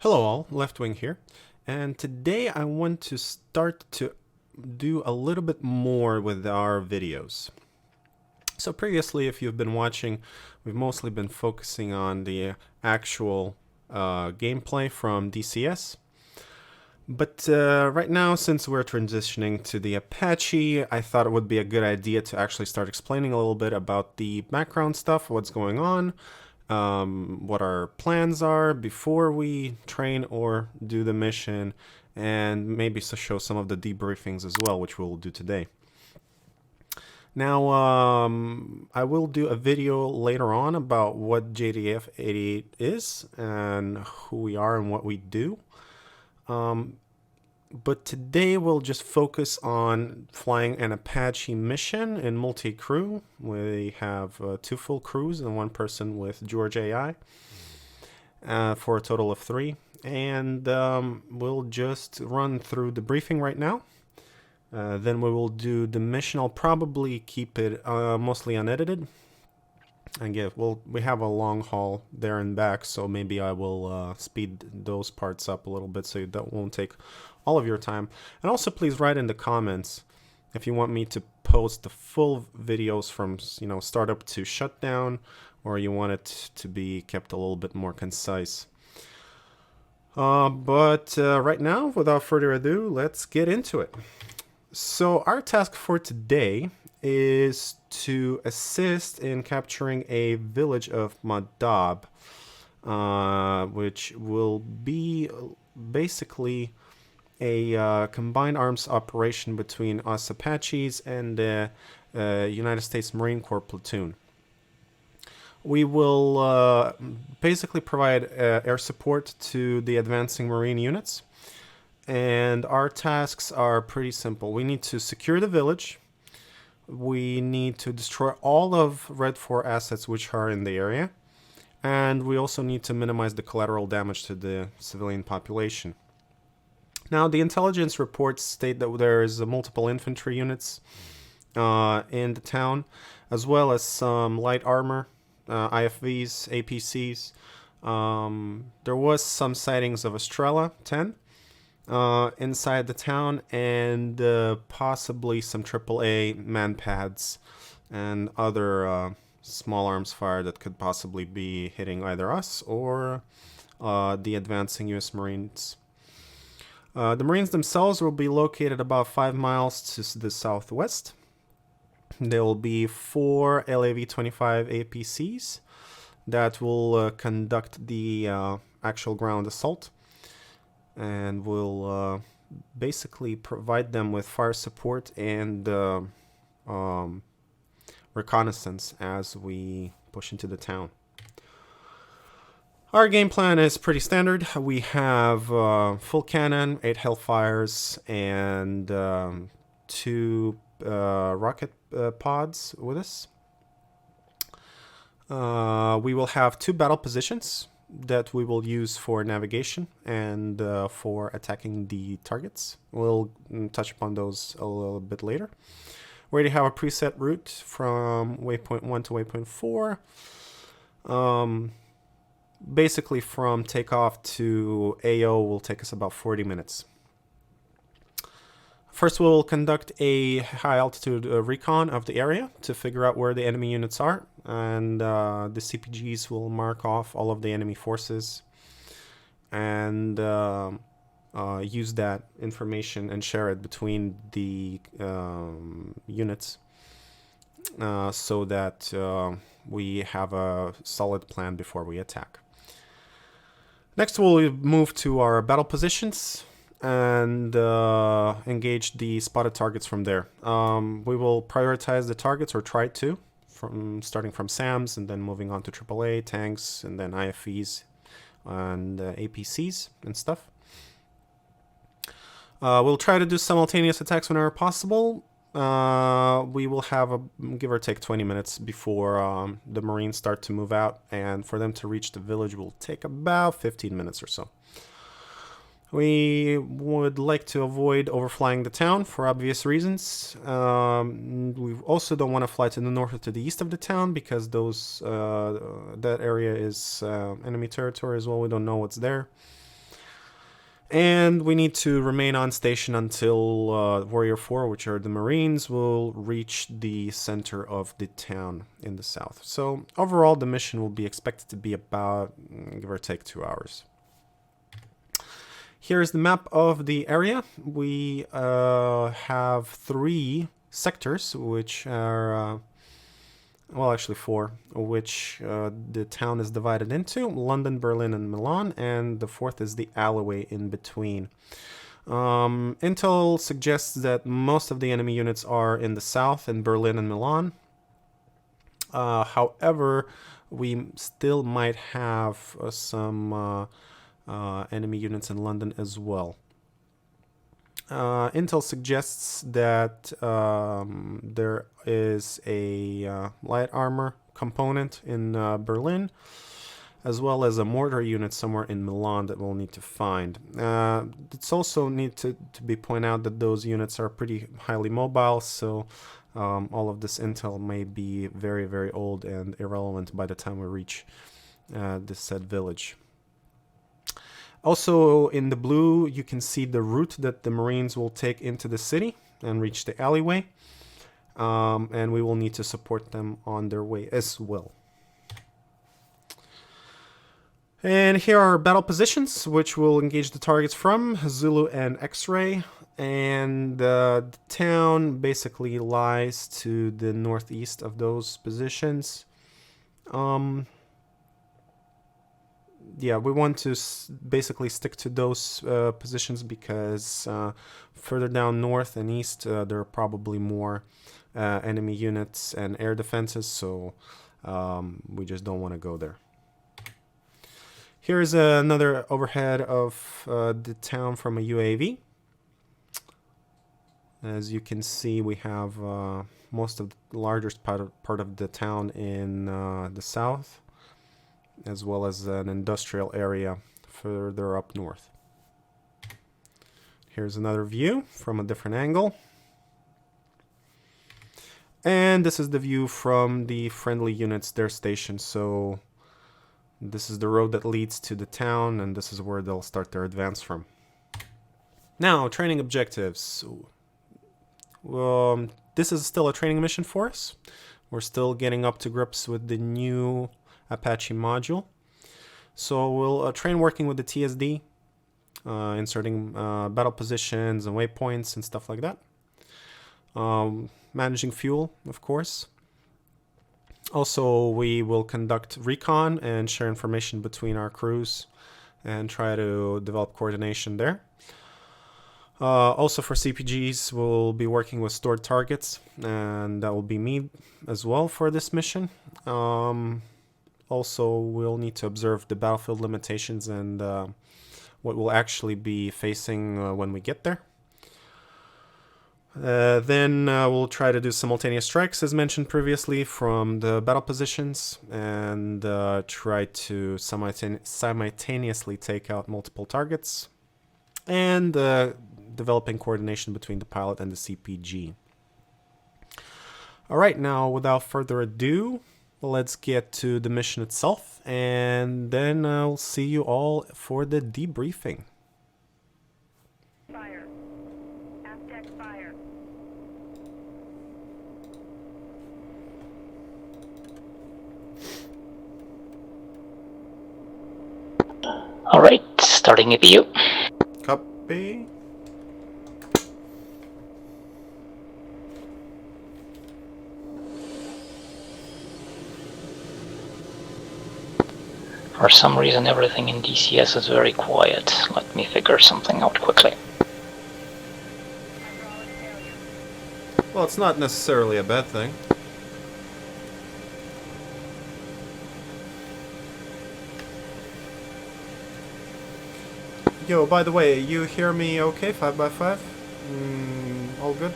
Hello all, Left Wing here, and today I want to start to do a little bit more with our videos. So previously, if you've been watching, we've mostly been focusing on the actual gameplay from DCS. But right now, since we're transitioning to the Apache, I thought it would be a good idea to actually start explaining a little bit about the background stuff, what's going on, what our plans are before we train or do the mission, and maybe to show some of the debriefings as well, which we'll do today. Now, I will do a video later on about what JTF-88 is and who we are and what we do. But today we'll just focus on flying an Apache mission in multi-crew. We have 2 full crews and 1 person with George AI for a total of 3. And we'll just run through the briefing right now. Then we will do the mission. I'll probably keep it mostly unedited. And we have a long haul there and back, so maybe I will speed those parts up a little bit so that won't take all of your time. And also please write in the comments if you want me to post the full videos from startup to shutdown, or you want it to be kept a little bit more concise. But right now, without further ado, let's get into it. So our task for today is to assist in capturing a village of Madab, which will be basically a combined arms operation between us Apaches and the United States Marine Corps platoon. We will basically provide air support to the advancing Marine units, and our tasks are pretty simple. We need to secure the village. We need to destroy all of Red 4 assets which are in the area, and we also need to minimize the collateral damage to the civilian population. Now, the intelligence reports state that there is multiple infantry units in the town, as well as some light armor, IFVs, APCs. There was some sightings of Estrella 10 inside the town, and possibly some AAA man pads and other small arms fire that could possibly be hitting either us or the advancing US Marines. The Marines themselves will be located about 5 miles to the southwest. There will be 4 LAV-25 APCs that will conduct the actual ground assault, and will basically provide them with fire support and reconnaissance as we push into the town. Our game plan is pretty standard. We have full cannon, 8 Hellfires, and 2 rocket pods with us. We will have 2 battle positions that we will use for navigation and for attacking the targets. We'll touch upon those a little bit later. We already have a preset route from waypoint 1 to waypoint 4. Basically from takeoff to AO will take us about 40 minutes. First, we'll conduct a high altitude recon of the area to figure out where the enemy units are, and the CPGs will mark off all of the enemy forces and use that information and share it between the units so that we have a solid plan before we attack. Next, we'll move to our battle positions and engage the spotted targets from there. We will prioritize the targets, or try to, starting from SAMs and then moving on to AAA, tanks, and then IFVs and APCs and stuff. We'll try to do simultaneous attacks whenever possible. We will have give or take 20 minutes before the Marines start to move out, and for them to reach the village will take about 15 minutes or so. We would like to avoid overflying the town for obvious reasons. We also don't want to fly to the north or to the east of the town, because that area is enemy territory as well. We don't know what's there. And we need to remain on station until Warrior 4, which are the Marines, will reach the center of the town in the south. So overall, the mission will be expected to be about, give or take, 2 hours. Here's the map of the area. We have 3 sectors, which are, well, actually 4, which the town is divided into: London, Berlin, and Milan, and the 4th is the alleyway in between. Intel suggests that most of the enemy units are in the south, in Berlin and Milan. However, we still might have some enemy units in London as well. Intel suggests that there is a light armor component in Berlin, as well as a mortar unit somewhere in Milan that we'll need to find. It's also need to be pointed out that those units are pretty highly mobile, so all of this intel may be very, very old and irrelevant by the time we reach this said village. Also, in the blue, you can see the route that the Marines will take into the city and reach the alleyway. And we will need to support them on their way as well. And here are battle positions, which we'll engage the targets from: Zulu and X-Ray. And the town basically lies to the northeast of those positions. Yeah, we want to basically stick to those positions because further down north and east there are probably more enemy units and air defenses, so we just don't want to go there. Here's another overhead of the town from a UAV. As you can see, we have most of the largest part of the town in the south, as well as an industrial area further up north. Here's another view from a different angle. And this is the view from the friendly units, their station. So this is the road that leads to the town, and this is where they'll start their advance from. Now, training objectives. This is still a training mission for us. We're still getting up to grips with the new Apache module. So we'll train working with the TSD, inserting battle positions and waypoints and stuff like that. Managing fuel, of course. Also, we will conduct recon and share information between our crews and try to develop coordination there. Also for CPGs, we'll be working with stored targets, and that will be me as well for this mission. Also, we'll need to observe the battlefield limitations and what we'll actually be facing when we get there. Then we'll try to do simultaneous strikes, as mentioned previously, from the battle positions, and try to simultaneously take out multiple targets, and developing coordination between the pilot and the CPG. Alright, now without further ado, let's get to the mission itself, and then I'll see you all for the debriefing. Fire. Aft deck fire. Alright, starting at you. Copy. For some reason everything in DCS is very quiet. Let me figure something out quickly. Hydraulic failure. Well, it's not necessarily a bad thing. Yo, by the way, you hear me okay? 5x5? All good?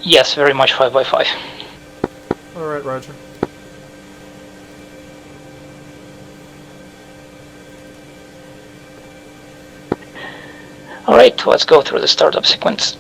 Yes, very much 5x5. Alright, roger. Alright, let's go through the startup sequence.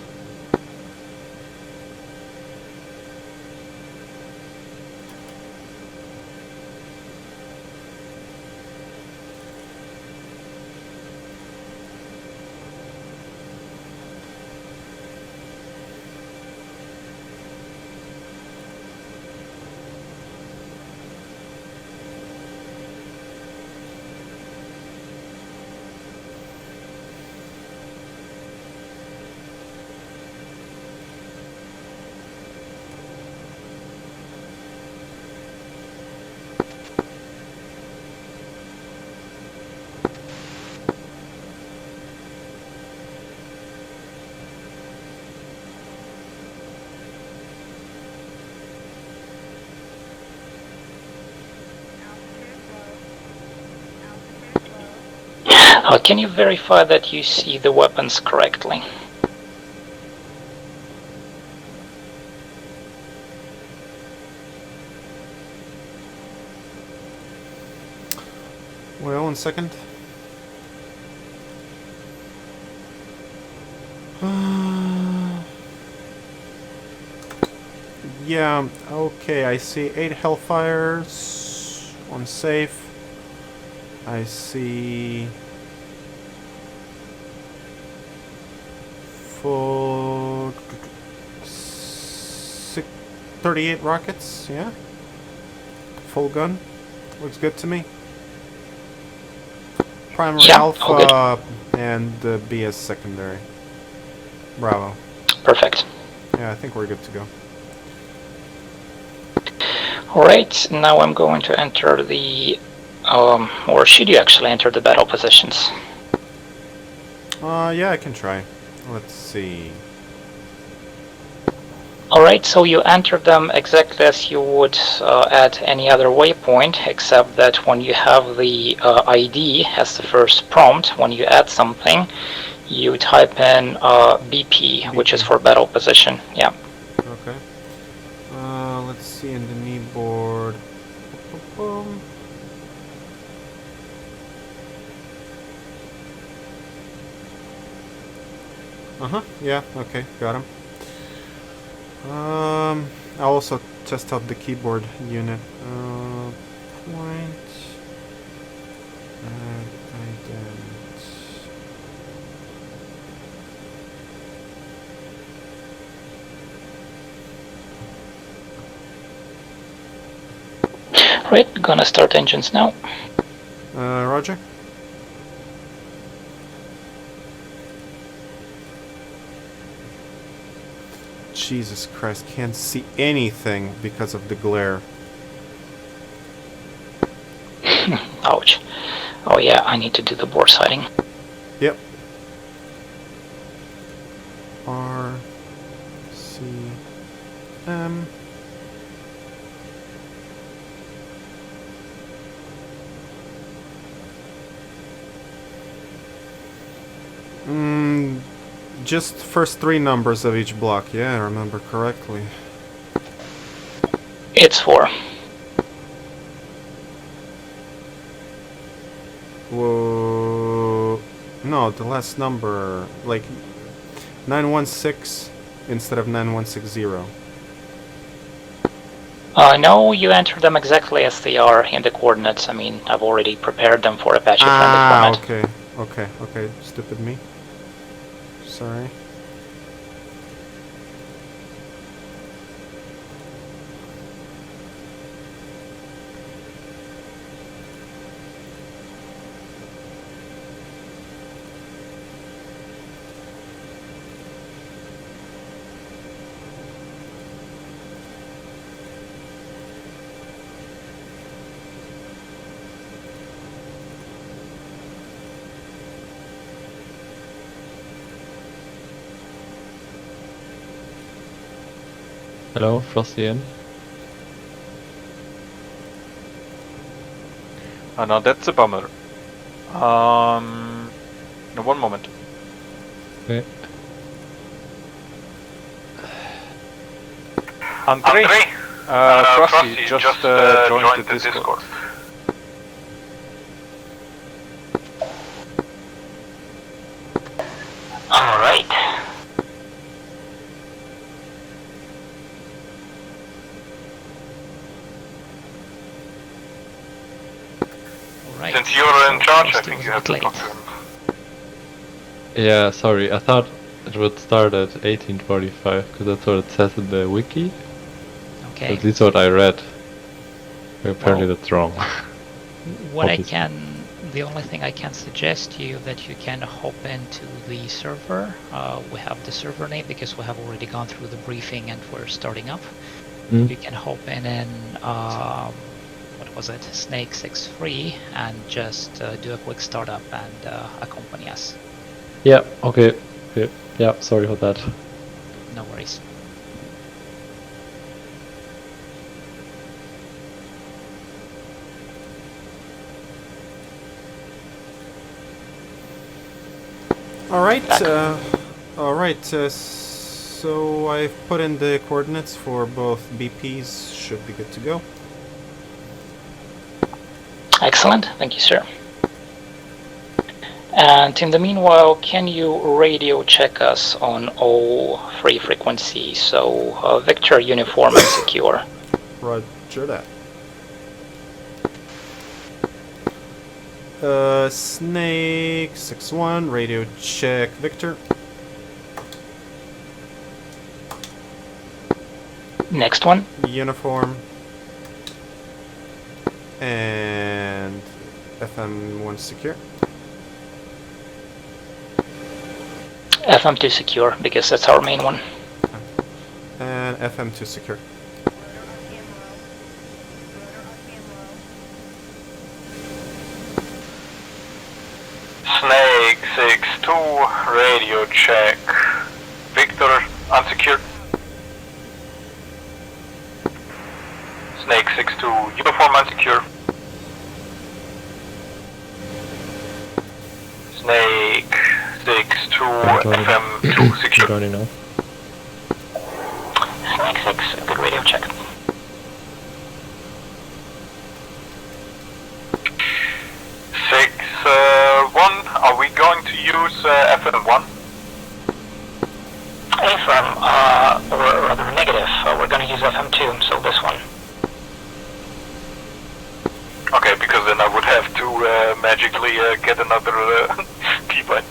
Can you verify that you see the weapons correctly? Well, 1 second. Yeah, okay, I see 8 Hellfires on safe. I see 38 rockets, yeah? Full gun. Looks good to me. Primary Yeah, Alpha and BS secondary. Bravo. Perfect. Yeah, I think we're good to go. Alright, now I'm going to enter the... or should you actually enter the battle positions? Yeah, I can try. Let's see. Alright, so you enter them exactly as you would at any other waypoint, except that when you have the ID as the first prompt, when you add something, you type in BP, which is for battle position. Yeah. Okay. Let's see in the knee board. Boom. Uh-huh, yeah, okay, got him. I'll also test out the keyboard unit. Point. Ident. Right, gonna start engines now. Roger. Jesus Christ, can't see anything because of the glare. Ouch. Oh yeah, I need to do the bore sighting. Yep. R C M. Just first 3 numbers of each block, yeah, I remember correctly. It's 4. Whoa. No, the last number, like 916 instead of 9160. No, you enter them exactly as they are in the coordinates. I mean, I've already prepared them for Apache friendly format. Okay, stupid me. Sorry. Hello, Frostian. Now that's a bummer. No, one moment. Okay. Andrei, Frosty just joined the Discord. Alright. Since you're in charge, I think you have to talk to him. Yeah, sorry, I thought it would start at 1845, because that's what it says in the wiki. Okay. At least what I read. Apparently Well, that's wrong. the only thing I can suggest to you that you can hop into the server. We have the server name because we have already gone through the briefing and we're starting up. You can hop in and what was it, Snake 6.3 and just do a quick startup and accompany us. Yeah, okay. Yeah, sorry about that. No worries. Alright, Back. so I've put in the coordinates for both BPs, should be good to go. Excellent, thank you, sir. And in the meanwhile, can you radio check us on all 3 frequencies? So Victor, uniform, and secure. Roger that. Snake 6-1, radio check Victor. Next one. Uniform. And FM1 secure. FM2 secure, because that's our main one. And FM2 secure. Snake 6-2, radio check. Victor, unsecured. Snake 6-2, uniform unsecure. Snake 6-2, FM2 secure. Recording now. Snake 6, good radio check. Are we going to use FM1? FM, or rather negative, we're going to use FM2, so this one. Okay, because then I would have to magically get another T-bind.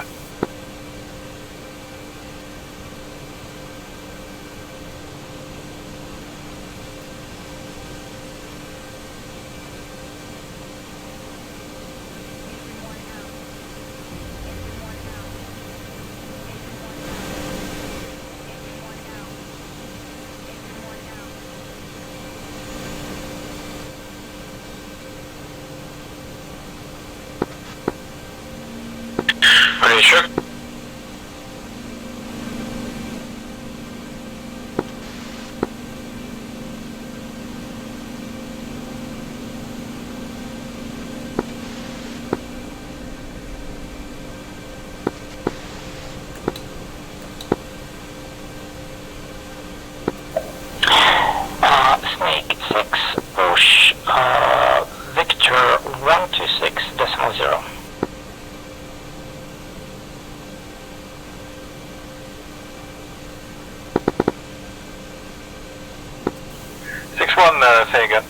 Are you sure? Snake 6, push, Victor 126.0. 6-1, say again.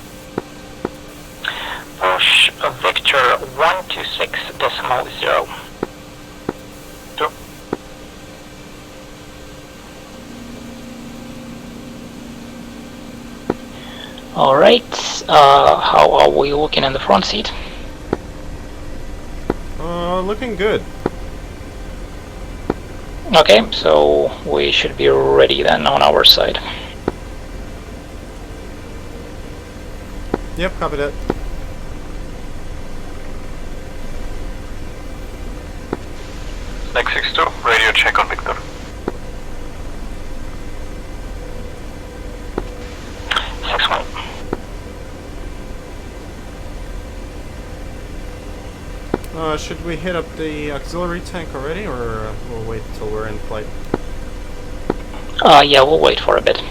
Push, Victor 126.0. 2. Alright, how are we looking in the front seat? Looking good. Okay, so we should be ready then on our side. Yep, copy that. Snake 6-2, radio check on Victor. Should we hit up the auxiliary tank already, or we'll wait till we're in flight? Yeah, we'll wait for a bit.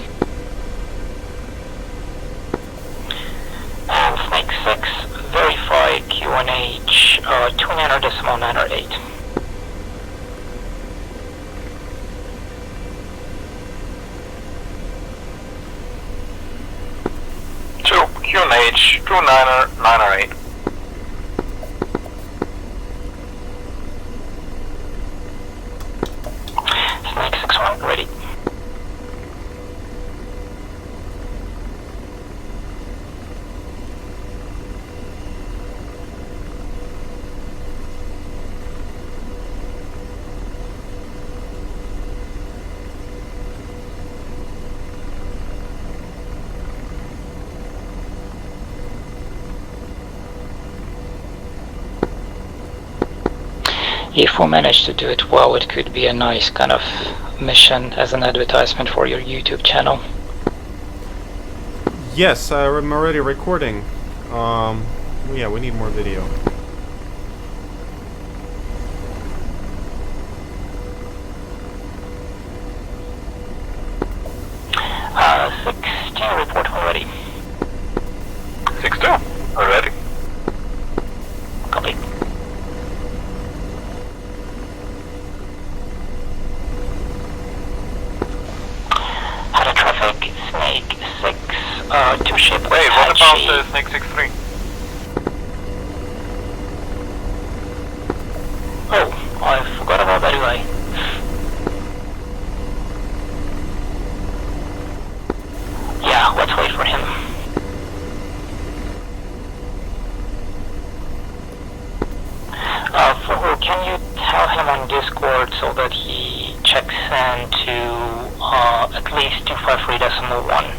And Snake 6, verify QNH 29.908. QNH 29.908. Snake 6-1, ready. If we manage to do it well, it could be a nice kind of mission as an advertisement for your YouTube channel. Yes, I'm already recording. Yeah, we need more video. traffic, Snake 6 to ship Wait, what Apache. about Snake 63? Oh, I forgot about that guy. Yeah, let's wait for him. Can you tell him on Discord so that he checks in to at least 253.1?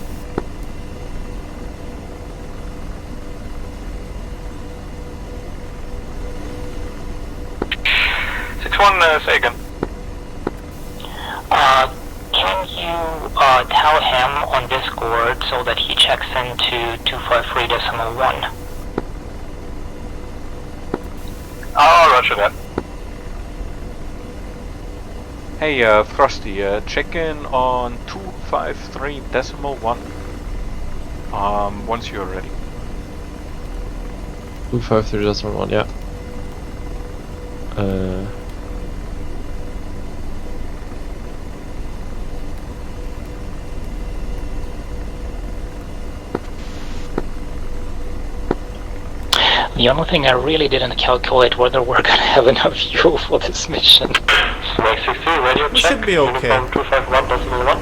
Say again. Can you tell him on Discord so that he checks into 253.1? Oh, roger that. Hey, Frosty, check in on 253.1. Once you're ready. 253.1, yeah. The only thing I really didn't calculate whether we're gonna have enough fuel for this mission. Snake 63, radio We check. should be okay. Uniform 251.1.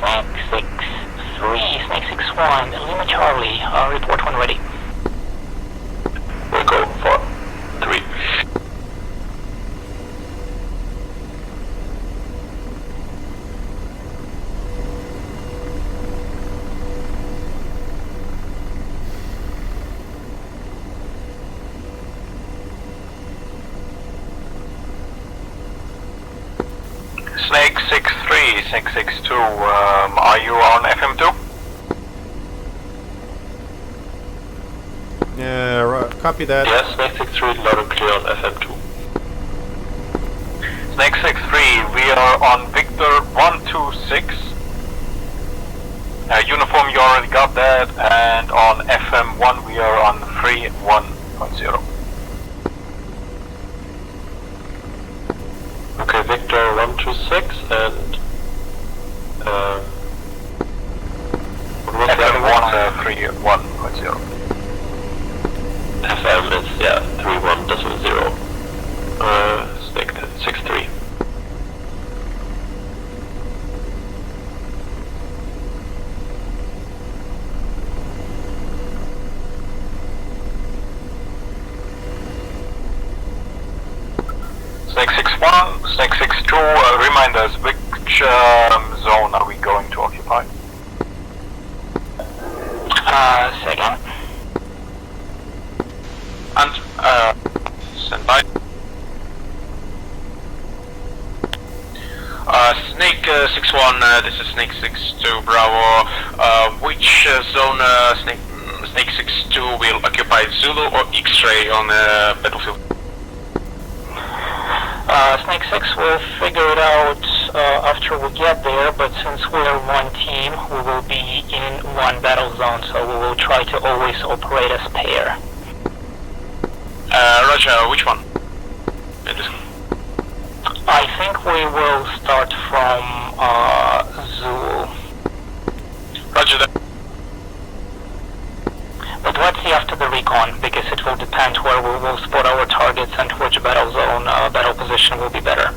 Snake 6-3, Snake 6-1, Lima Charlie, report when ready. We'll go for 3. Snake 6-3, Snake 6-2, are you on FM2? Yeah, copy that. Yes, Snake 6-3, loud and clear on FM2. Snake 6-3, we are on Victor 126. Uniform, you already got that, and on FM1 we are on 3-1.0. Okay, Victor 126 and FM1 3-1.0. FM is, yeah, 3-1.0. Snake 6-3. Snake 6-1, Snake 6-2, remind us, which zone are we going to occupy? Second. And, stand by. Snake 6-1, this is Snake 6-2, Bravo. Which zone Snake 6-2 will occupy, Zulu or X-ray on the battlefield? Snake 6 will figure it out after we get there, but since we're one team, we will be in one battle zone, so we will try to always operate as pair. Roger, which one? I think we will start from Zulu. Roger that. But let's see after the recon, because it will depend where we will spot our targets and which battle zone, battle position will be better.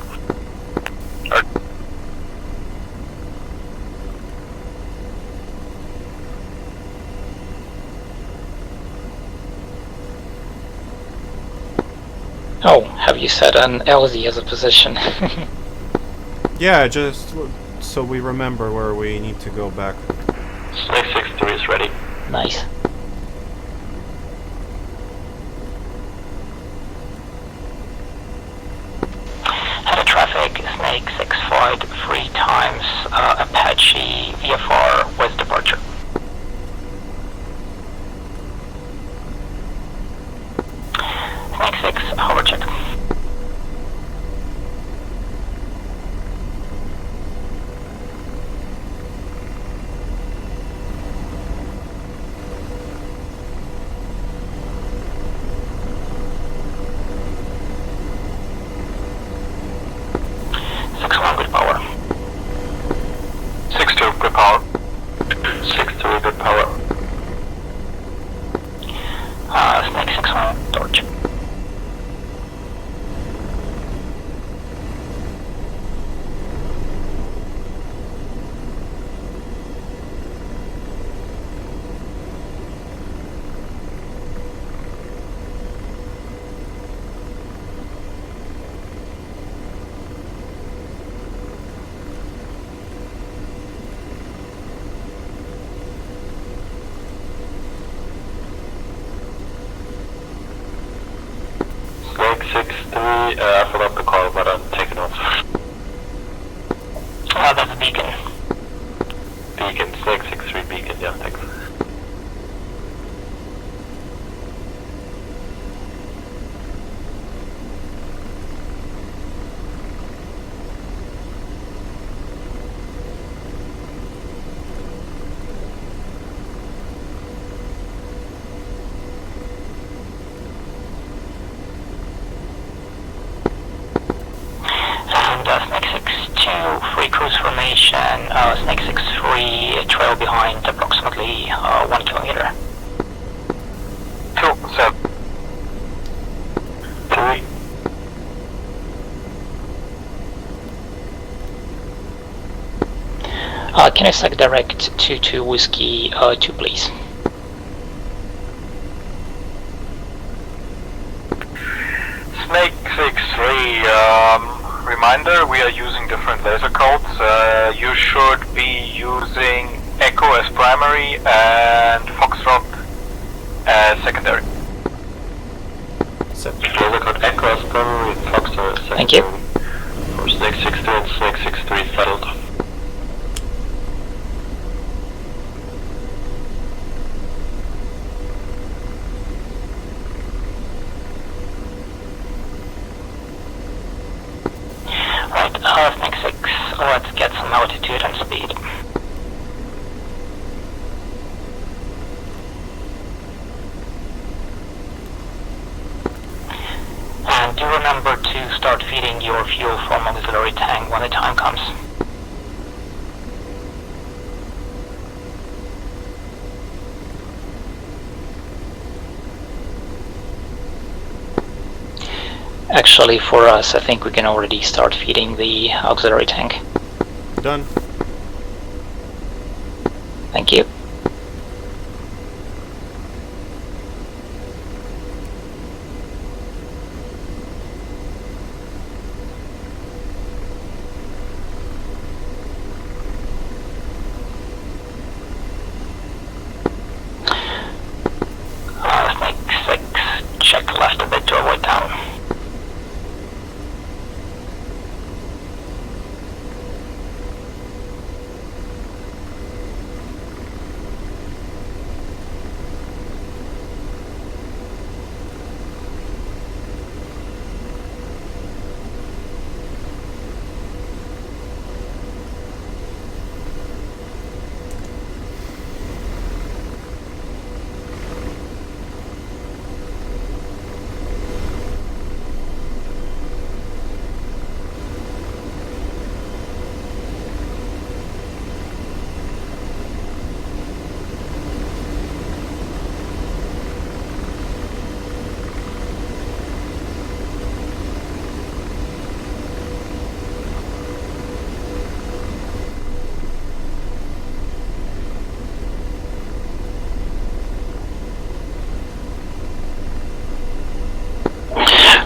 Oh, have you set an LZ as a position? Yeah, just so we remember where we need to go back. Snake 6-3 is ready. Nice. Head of traffic, Snake 6-5, 3 times, Apache, VFR, west departure. Snake 6, hover check. port. Snake 63, I forgot the call, but I'm taking off. That's a beacon. Beacon, Snake 63 beacon, yeah, thanks. Snake 62, free cruise formation, Snake 63, trail behind approximately 1 kilometer. 2, 7. 3. Can I select direct to Whiskey 2, please? Snake 63, reminder, we are using different laser codes. You should be using Echo as primary and Foxtrot as secondary. Laser code Echo as primary and Foxtrot as secondary. Thank you. For Snake 63 and Snake 63 settled. Snake 6, let's get some altitude and speed. And do remember to start feeding your fuel from auxiliary tank when the time comes. Actually, for us, I think we can already start feeding the auxiliary tank. Done. Thank you. Snake 6, check left a bit to avoid down.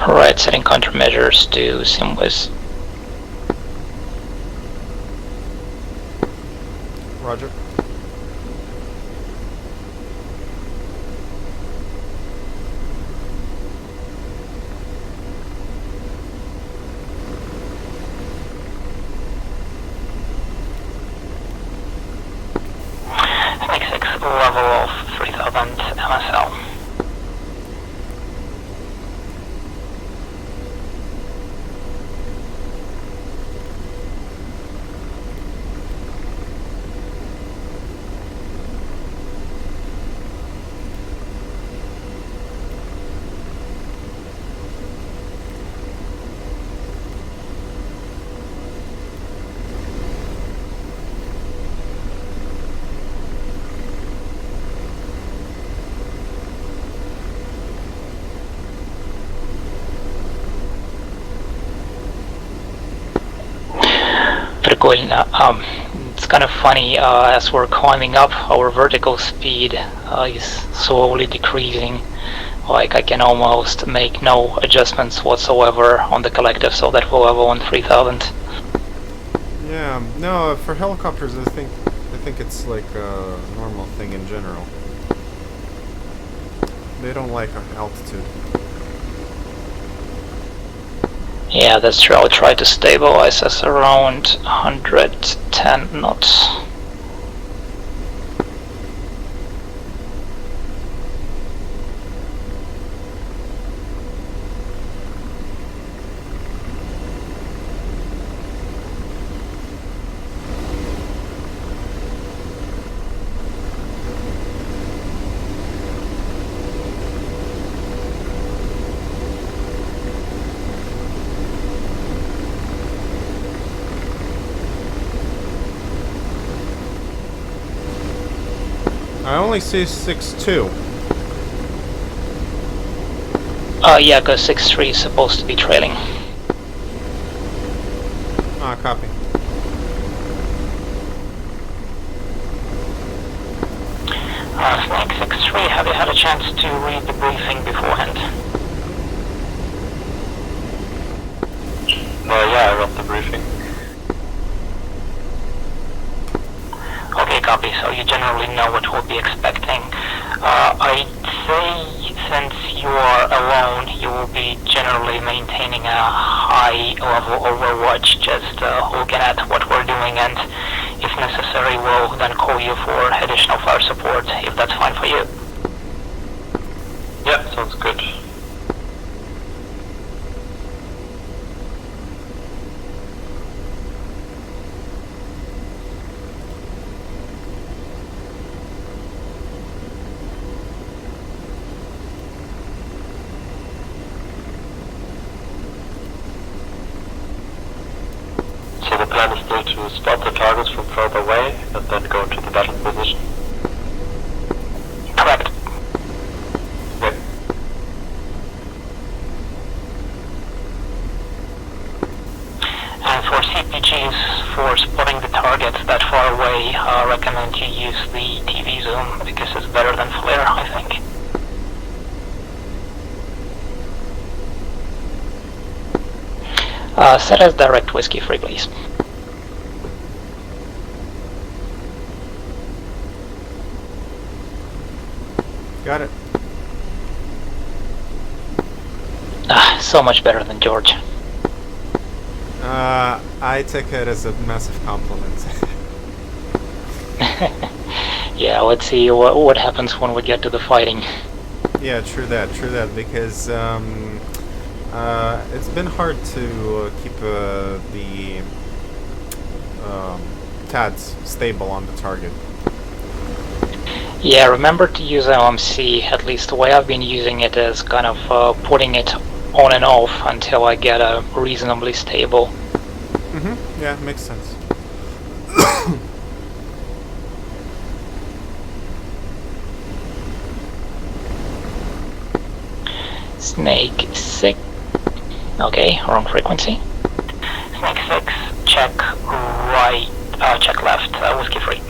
Right, setting countermeasures to Simwis. Roger. Snake 6, level of 3000 MSL. Прикольно. It's kind of funny, as we're climbing up, our vertical speed is slowly decreasing. Like, I can almost make no adjustments whatsoever on the collective, so that we'll level on 3000. Yeah, no, for helicopters, I think it's like a normal thing in general. They don't like altitude. Yeah, that's true. I'll try to stabilize us around 110 knots. I only see 6-2. Yeah, because 6-3 is supposed to be trailing. Ah, copy. Snake 6-3, have you had a chance to read the briefing beforehand? Yeah, I read the briefing. Okay, copy. So you generally know what we'll be expecting. I'd say since you are alone, you will be generally maintaining a high level overwatch, just looking at what we're doing, and if necessary, we'll then call you for additional fire support, if that's fine for you. Yeah, sounds good. So the plan is still to spot the targets from further away and then go into the battle position? Correct. Yep. And for CPGs, for spotting the targets that far away, I recommend you use the TV zoom because it's better than flare, I think. Set as direct whiskey free, please. Got it. So much better than George. I take it as a massive compliment. Yeah, let's see what happens when we get to the fighting. Yeah, true that, because it's been hard to keep the TADs stable on the target. Yeah, remember to use LMC. At least the way I've been using it is kind of putting it on and off until I get a reasonably stable. Mm-hmm. Yeah, makes sense. Snake 6. Okay, wrong frequency. Snake 6, check right, check left, whiskey free.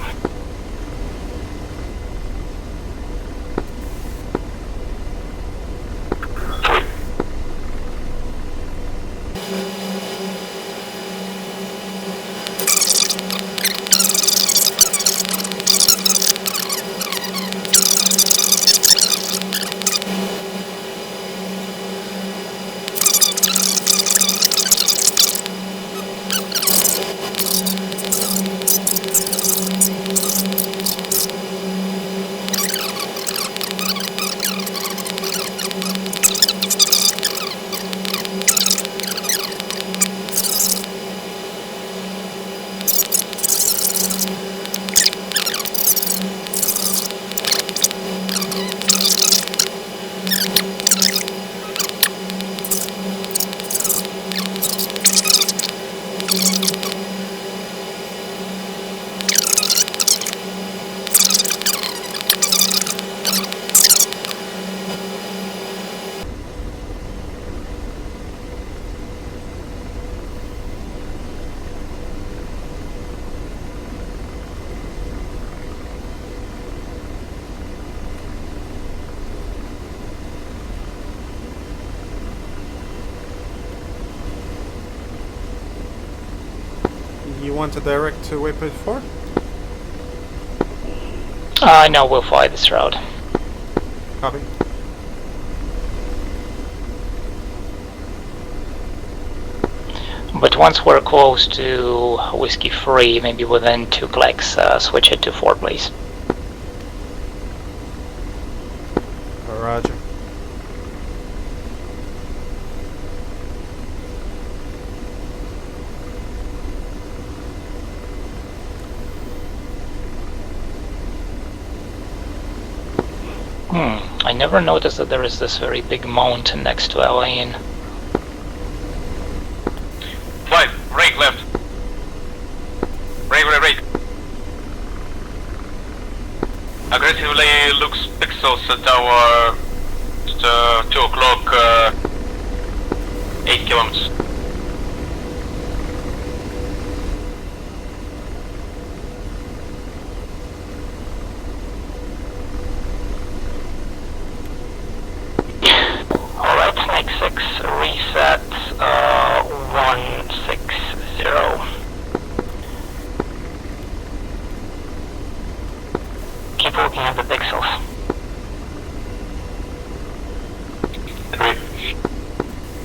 You want to direct to waypoint 4? No, we'll fly this route. Copy. But once we're close to Whiskey 3, maybe within 2 clicks, switch it to 4, please. Roger. I never noticed that there is this very big mountain next to our lane. Flight, rake left. Rake. Aggressively looks pixels at our 2 o'clock, 8 kilometers. Alright, Snake 6, reset 160. Keep looking at the pixels.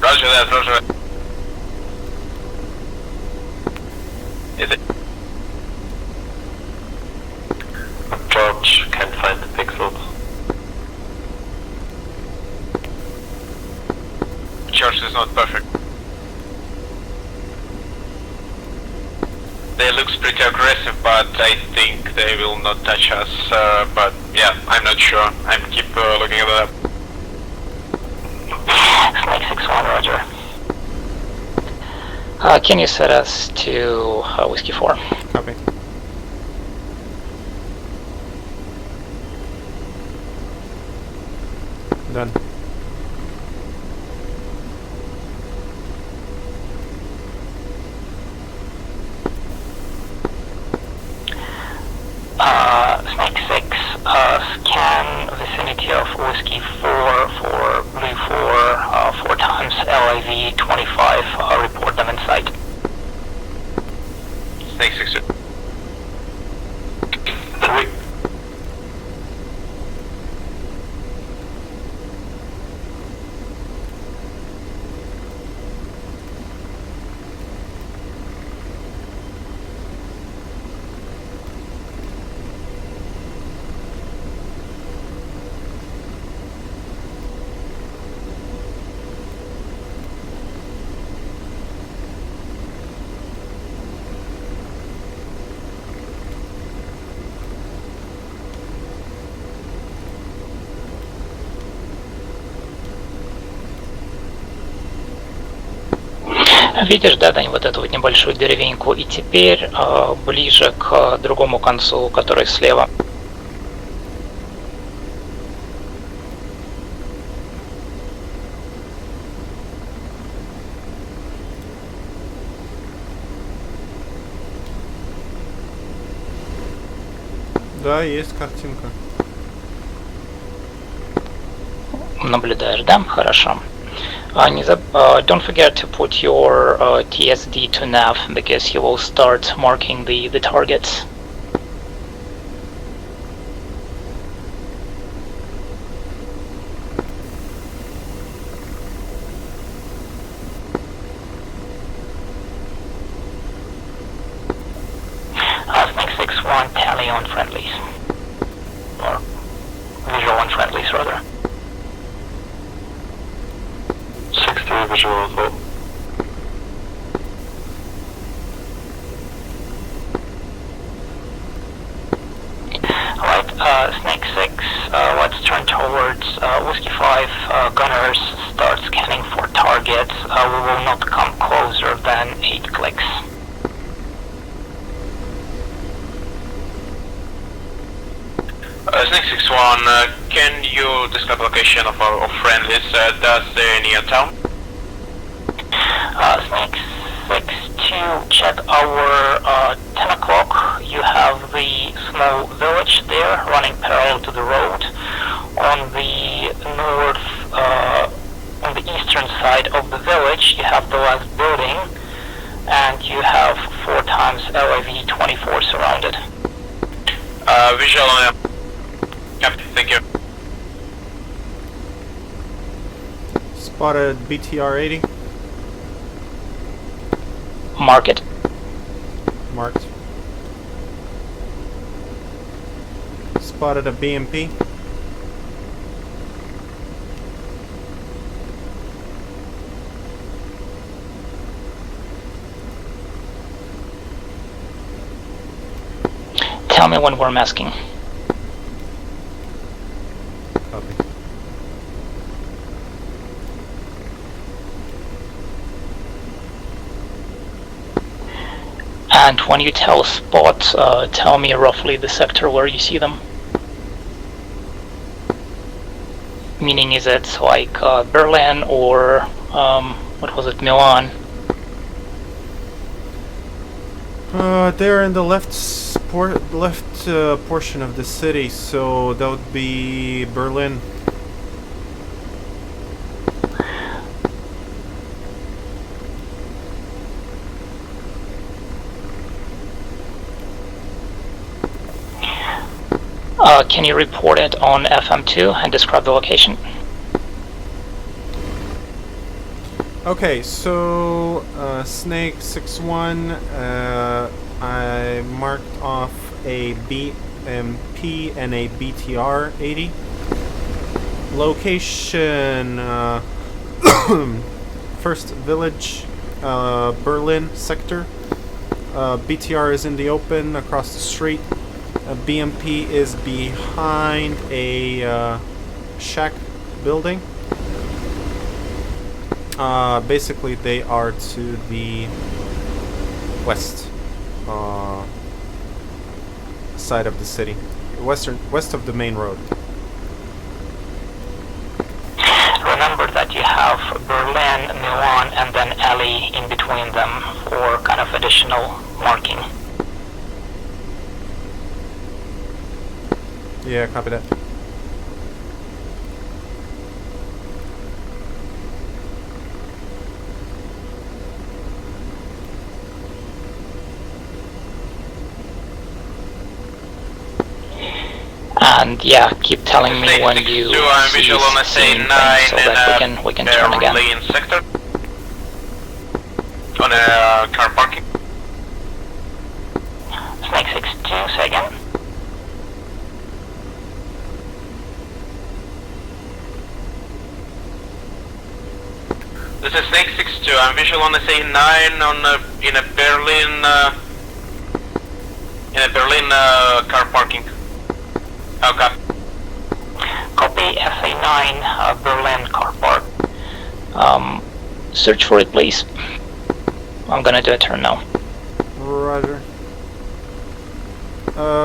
Roger that, roger. Is it? George can't find the pixels. George is not perfect. They looks pretty aggressive, but I think they will not touch us. But yeah, I'm not sure. I'm keep looking at that. Snake 6-1, roger. Can you set us to Whiskey 4? Copy. Done. Snake 6, scan vicinity of Whiskey 4 for Blue 4 times LIV 25, report them in sight. Snake 6. 3. Видишь, да, Дань, вот эту вот небольшую деревеньку, и теперь ближе к другому концу, который слева. Да, есть картинка. Наблюдаешь, да? Хорошо. Don't forget to put your TSD to nav, because you will start marking the targets. Snake 6-1, tally on friendlies. Or visual on friendlies, rather. 6-3 visual as well. Alright, Snake 6, let's turn towards Whiskey 5. Gunners start scanning for targets. We will not come closer than 8 clicks. Snake 6-1, can you describe location of our friendlies? Does they near town? Snake 6-2, check our 10 o'clock. You have the small village there running parallel to the road. On the on the eastern side of the village, you have the last building, and you have 4 times LAV 24 surrounded. Visual on Captain, thank you. Spotted BTR-80. Mark it. Marked. Spotted a BMP. Tell me when we're masking. Copy. And when you tell spot, tell me roughly the sector where you see them. Meaning, is it like Berlin or what was it, Milan? They're in the left portion of the city, so that would be Berlin. Can you report it on FM2 and describe the location? Okay, so Snake 6-1, I marked off a BMP and a BTR-80. Location, first village, Berlin sector. BTR is in the open across the street. BMP is behind a shack building. Basically, they are to the west side of the city, west of the main road. Remember that you have Berlin, Milan, and then alley in between them for kind of additional marking. Yeah, copy that. And yeah, keep telling me when you I'm see visual on same SA9 thing so that we can turn again. Berlin sector. On a car parking. Snake 6-2, say again. This is Snake 6-2, I'm visual on SA9 on in a Berlin car parking. Okay. Copy SA9 Berlin car park. Search for it, please. I'm gonna do a turn now. Roger.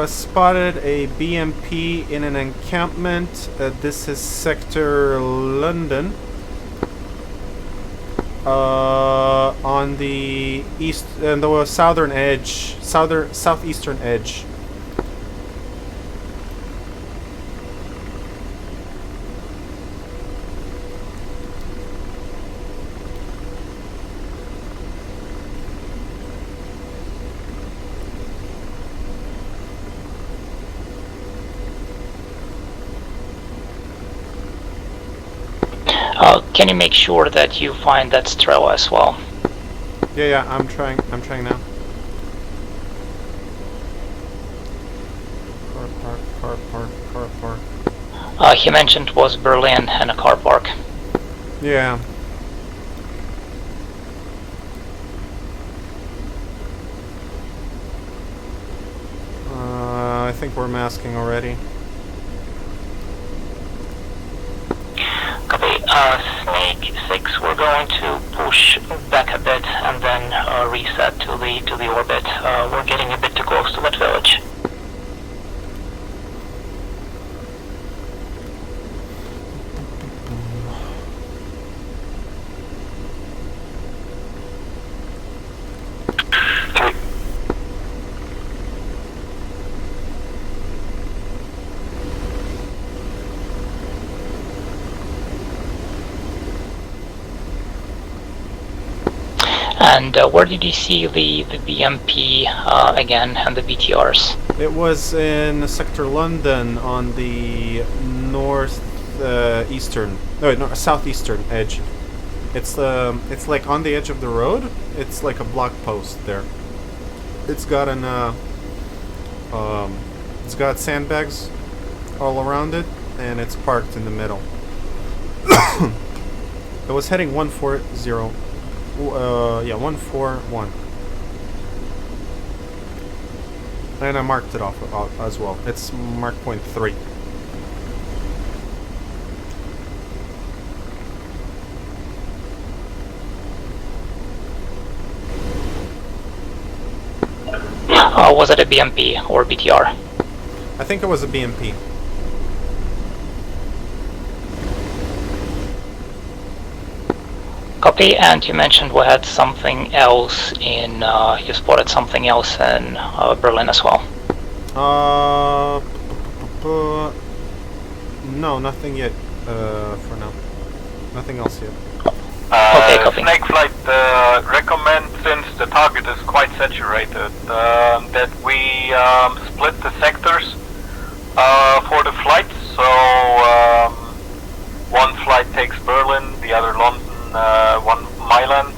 Spotted a BMP in an encampment. This is sector London. On the east and the southern edge, southeastern edge. Can you make sure that you find that Strela as well? Yeah, I'm trying now. Car park. He mentioned was Berlin and a car park. Yeah. I think we're masking already. Copy. Snake 6, we're going to push back a bit and then reset to the orbit. We're getting a bit too close to that village. And where did you see the BMP again and the BTRs? It was in Sector London on the southeastern edge. It's like on the edge of the road. It's like a block post there. It's got it's got sandbags all around it, and it's parked in the middle. It was heading 140. 141. And I marked it off as well. It's mark point 3. Was it a BMP or BTR? I think it was a BMP. Copy, and you mentioned we had something else in, you spotted something else in Berlin as well. No, nothing yet, for now. Nothing else yet. Okay, copy. Snake Flight recommend, since the target is quite saturated, that we split the sectors for the flight. So one flight takes Berlin, the other London, one Milan.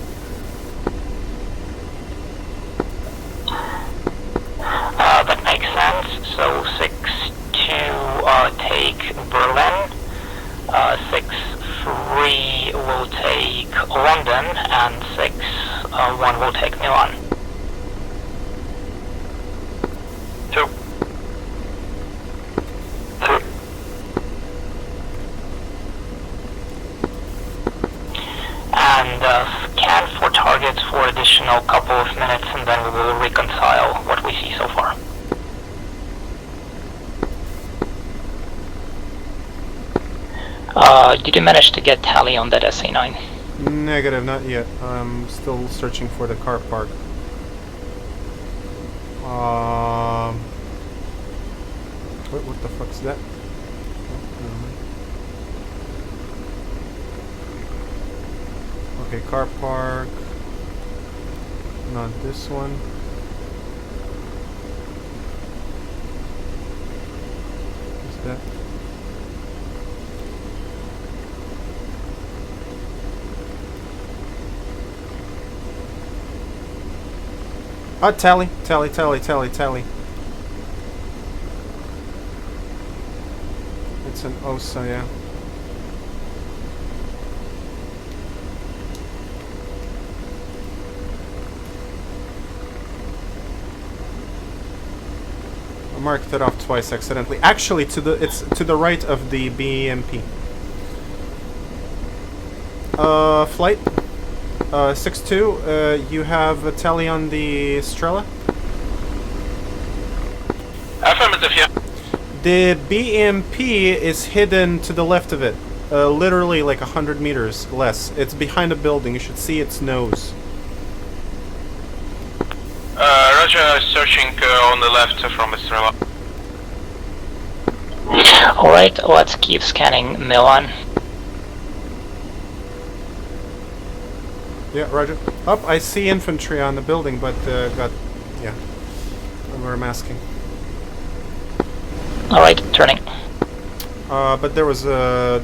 That makes sense. So 6-2 take Berlin, 6-3 will take London, and 6-1 will take Milan. 2. 3. And scan for targets for additional couple of minutes, and then we will reconcile what we see so far. Did you manage to get tally on that SA-9? Negative, not yet. I'm still searching for the car park. What the fuck's that? Okay, car park. Not this one. What's that? Tally. It's an OSA, yeah. I marked it off twice accidentally. Actually, it's to the right of the BMP. Flight 6-2. You have a tally on the Strela? Affirmative, yeah. The BMP is hidden to the left of it. Literally like 100 meters less. It's behind a building. You should see its nose. Roger, searching on the left from Estrella. Alright, let's keep scanning Milan. Yeah, roger. Up, I see infantry on the building, but yeah, we're masking. Alright, turning. But there was a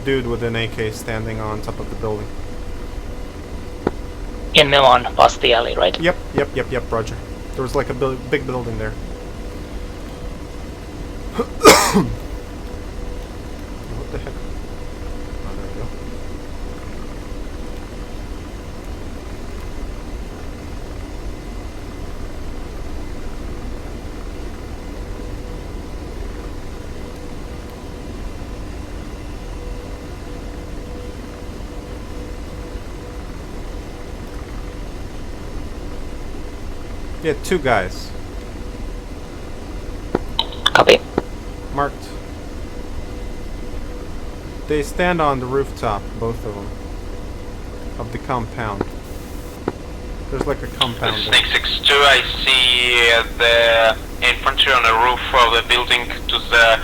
dude with an AK standing on top of the building. In Milan, past the alley, right? Yep, roger. There was like a big building there. What the heck? Oh, there we go. Yeah, 2 guys. Copy. Marked. They stand on the rooftop, both of them. Of the compound. There's like a compound there. Snake 6-2, I see the infantry on the roof of the building to the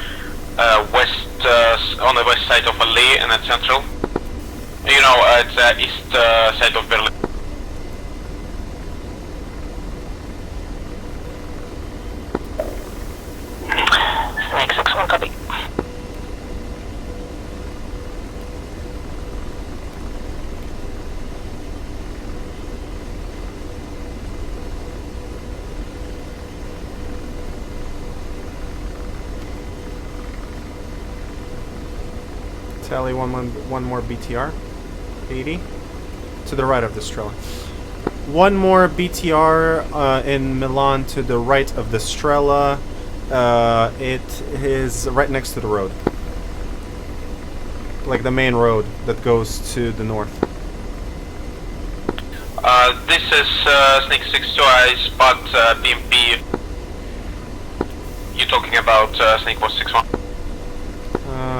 west, on the west side of alley and at central. You know, at the east side of Berlin. Tally one more BTR. 80. To the right of the Strela. One more BTR in Milan to the right of the Strela. It is right next to the road. Like the main road that goes to the north. This is Snake 62. I spot BMP. You're talking about Snake 161?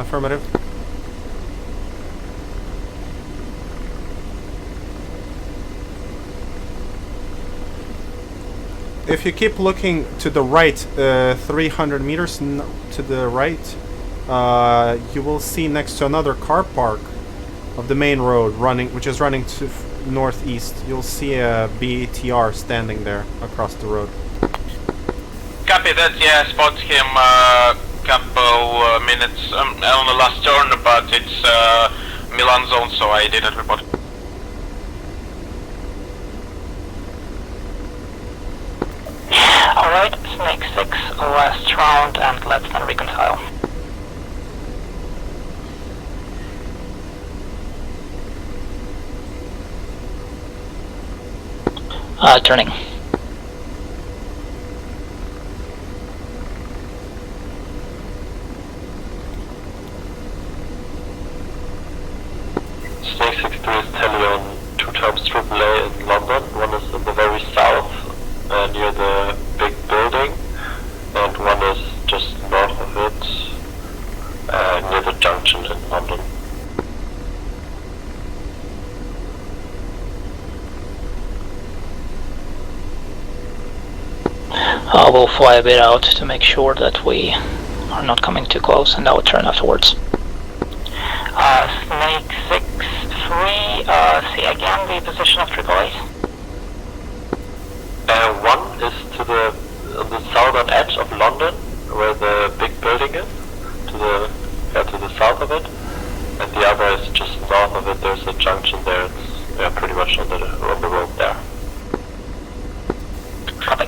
Affirmative. If you keep looking to the right, 300 meters to the right, you will see next to another car park of the main road which is running to northeast. You'll see a BTR standing there across the road. Copy that, yeah, I spot him couple minutes on the last turn, but it's Milan zone, so I didn't report. Alright, Snake 6, last round, and let's then reconcile. Turning. Snake 62 is telly on 2 times AAA in London. One is in the very south, near the big building, and one is just north of it, near the junction in London. We'll fly a bit out to make sure that we are not coming too close, and I will turn afterwards. Snake 6-3, see again the position of AAA. One is to the on the southern edge of London, where the big building is, to the south of it, and the other is just north of it. There's a junction there. It's pretty much on the road there. Copy.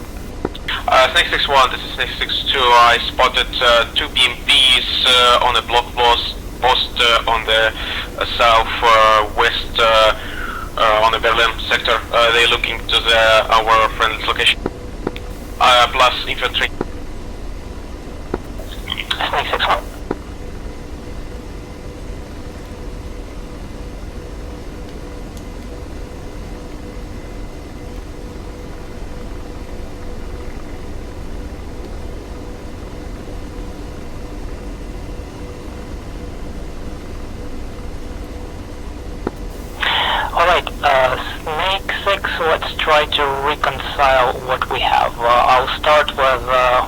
Snake 61, this is Snake 62. I spotted 2 BMPs on a block post on the southwest on the Berlin sector. They're looking to our friend's location. Plus infantry. Snake 61. Alright, Snake 6, let's try to reconcile what we have. I'll start with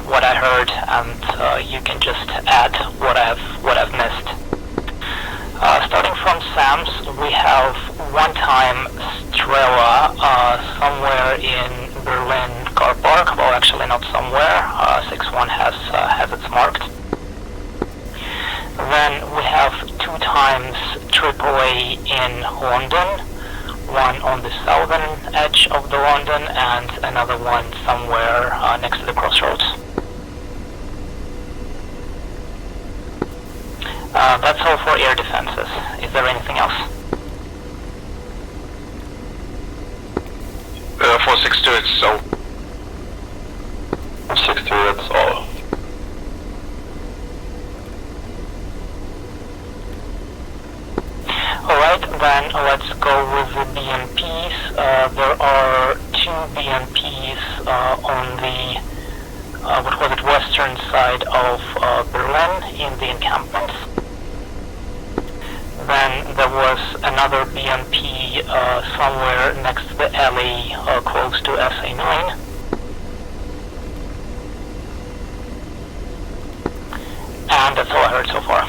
what I heard, and you can just add what I've missed. Starting from Sam's, we have one time Strela somewhere in Berlin car park. Well, actually not somewhere. 6-1 has it marked. Then we have 2 times AAA in London, one on the southern edge of the London and another one somewhere next to the crossroads. That's all for air defenses. Is there anything else? For 62, it's all. 62, that's all. Alright, then let's go with the BMPs. There are 2 BMPs on the western side of Berlin in the encampments. Then there was another BMP somewhere next to the alley close to SA9. And that's all I heard so far,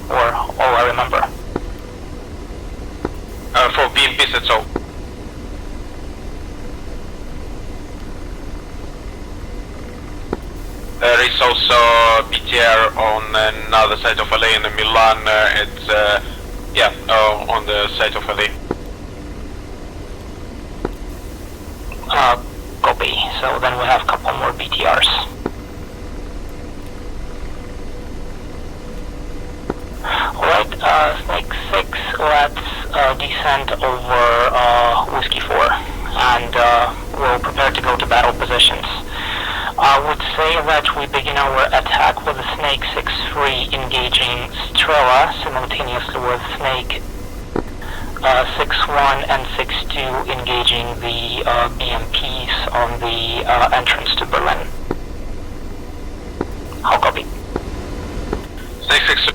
or all I remember. For BMPs, it's all. There is also BTR on another side of LA in the Milan. It's on the side of LA. Copy. So then we have a couple more BTRs. Alright, Snake 6, let's descend over Whiskey 4, and we'll prepare to go to battle positions. I would say that we begin our attack with the Snake 6-3 engaging Strela simultaneously with Snake 6-1 and 6-2 engaging the BMPs on the entrance to Berlin. How copy? Snake 6.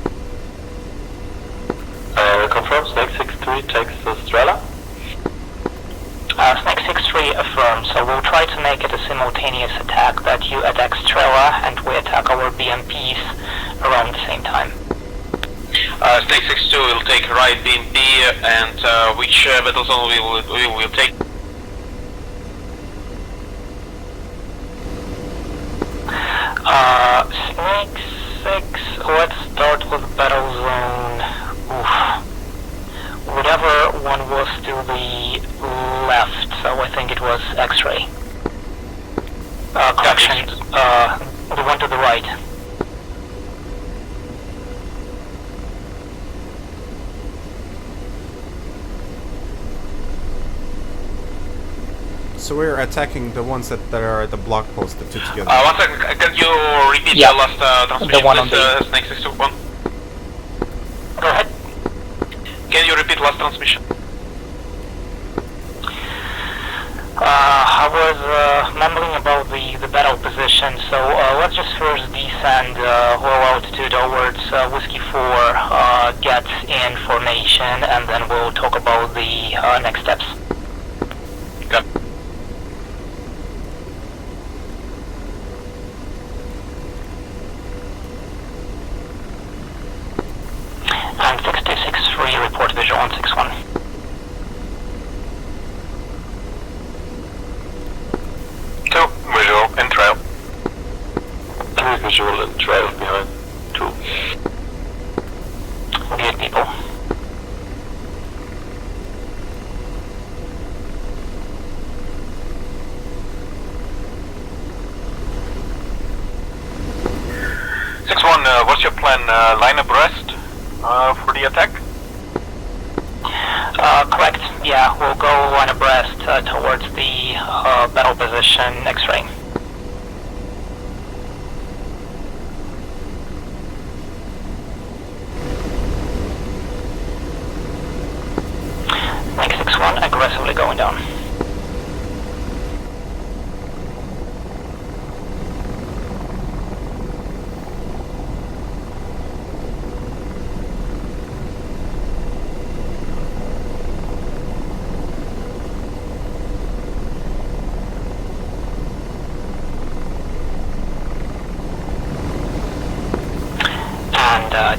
Confirm, Snake 6-3 takes the Strela. Snake 6-3 affirms, so we'll try to make it a simultaneous attack that you attack Strela and we attack our BMPs around the same time. Snake 6-2 will take right BMP, and which battle zone we will take? Snake 6, let's start with battle zone. Oof. Whatever one was to the left, so I think it was X-ray. Correction, the one to the right. So we're attacking the ones that are at the block post, the two together. 1 second, can you repeat the last transmission, the one on please, Snake 6-1? Go ahead. Can you repeat last transmission? I was mumbling about the battle position, so let's just first descend low altitude towards Whiskey 4, get in formation, and then we'll talk about the next steps. Got it. And 6263, report visual on 61. Two, visual and trail. 3 visual and 12 behind 2. Good people. What's your plan? Line abreast for the attack? Correct. Yeah, we'll go line abreast towards the battle position X-ray. Snake 6-1 aggressively going down.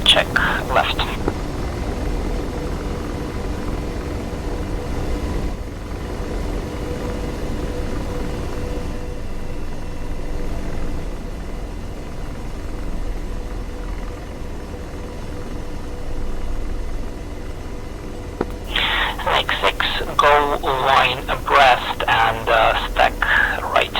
Check left. Snake 6, go line abreast and stack right.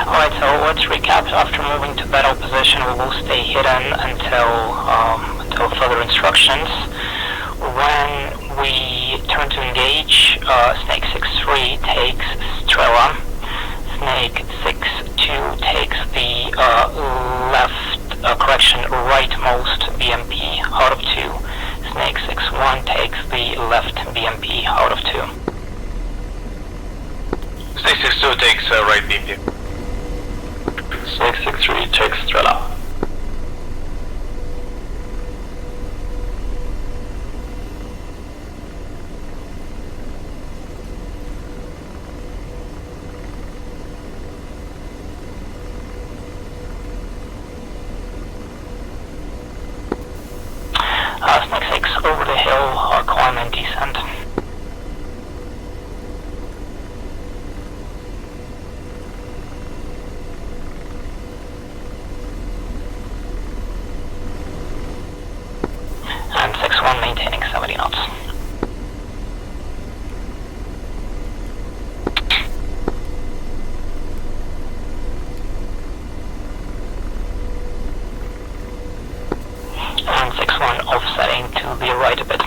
Alright, so let's recap. After moving to battle position, we will stay hidden until further instructions. When we turn to engage, Snake 6-3 takes Strela. Snake 6-2 takes the rightmost BMP out of 2. Snake 6-1 takes the left BMP out of 2. Snake 6-2 takes right BMP. Snake 6-3 takes Strela. climb and descent. And 6-1 maintaining 70 knots. And 6-1 offsetting to the right a bit.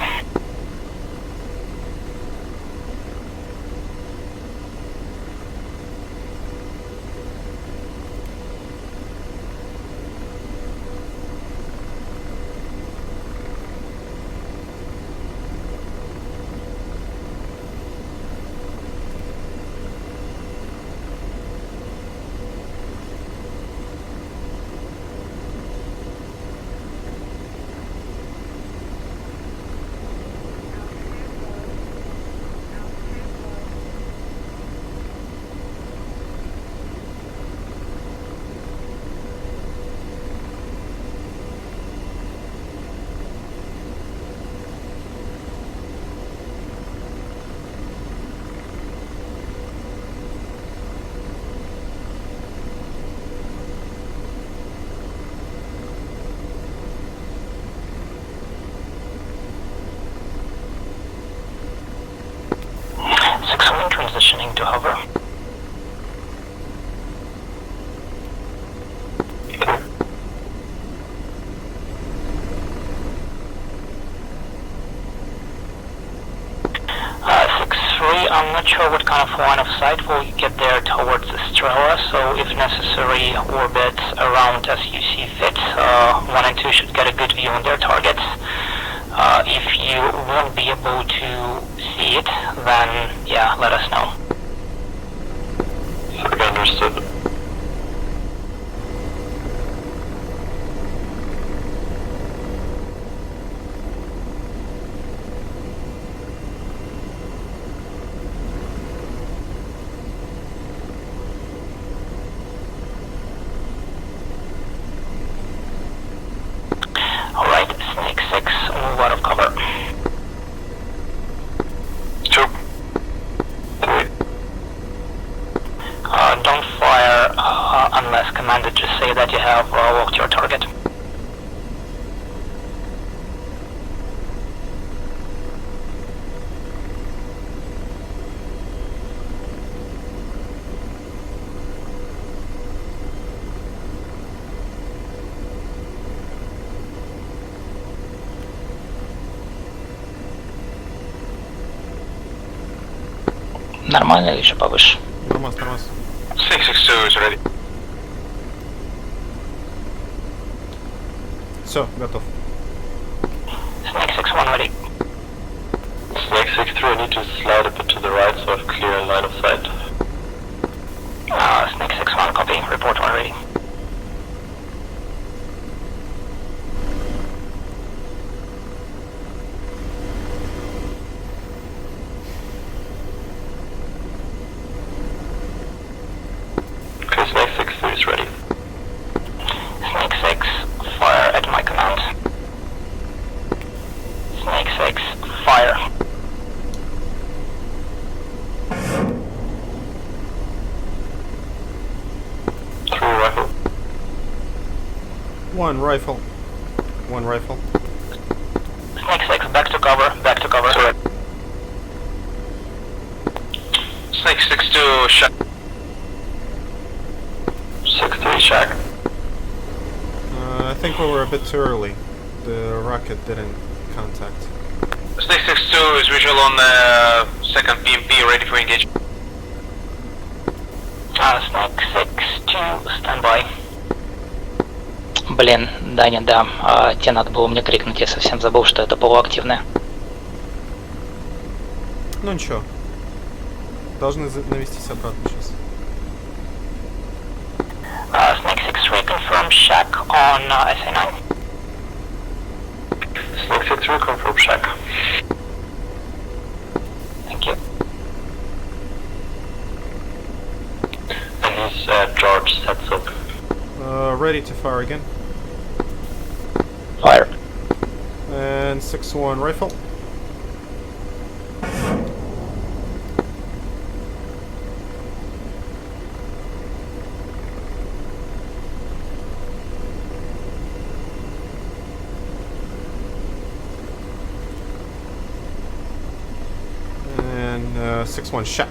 Transitioning to hover. I'm not sure what kind of line of sight will you get there towards Estrella, so if necessary, orbit around as you see fit. 1 and 2 should get a good view on their targets. If you won't be able to see it, then yeah, let us know. Okay, understood. Alright, Snake 6, move out of cover. 2. 3. Don't fire unless commanded, just say that you have locked your target. Нормально или еще повыше? Нормас, нормас. 662 is ready. Все, готов. Snake 6-1 ready. Snake 6-3, I need to slide a bit to the right so I have clear line of sight. Snake 6-1 copy, report when ready. Okay, Snake 6-3 is ready. Snake 6, fire at my command. Snake 6, fire. Through rifle. One rifle. One rifle. Snake 6, back to cover, back to cover. Sorry. Snake 62 shot. 6-3 shack. I think we were a bit too early. The rocket didn't contact. Snake 62 is visual on the second BMP, ready for engagement. Snake 6-2, stand by. Блин, Даня, да, тебе надо было мне крикнуть, я совсем забыл, что это полуактивное. Ну ничего. Должны навестись обратно сейчас. Snake 6-3, confirm shack on SA-9. Snake 6-3, confirm shack. Thank you. And he's George sets up. Ready to fire again. Fire. And 6-1 rifle. 6-1, check.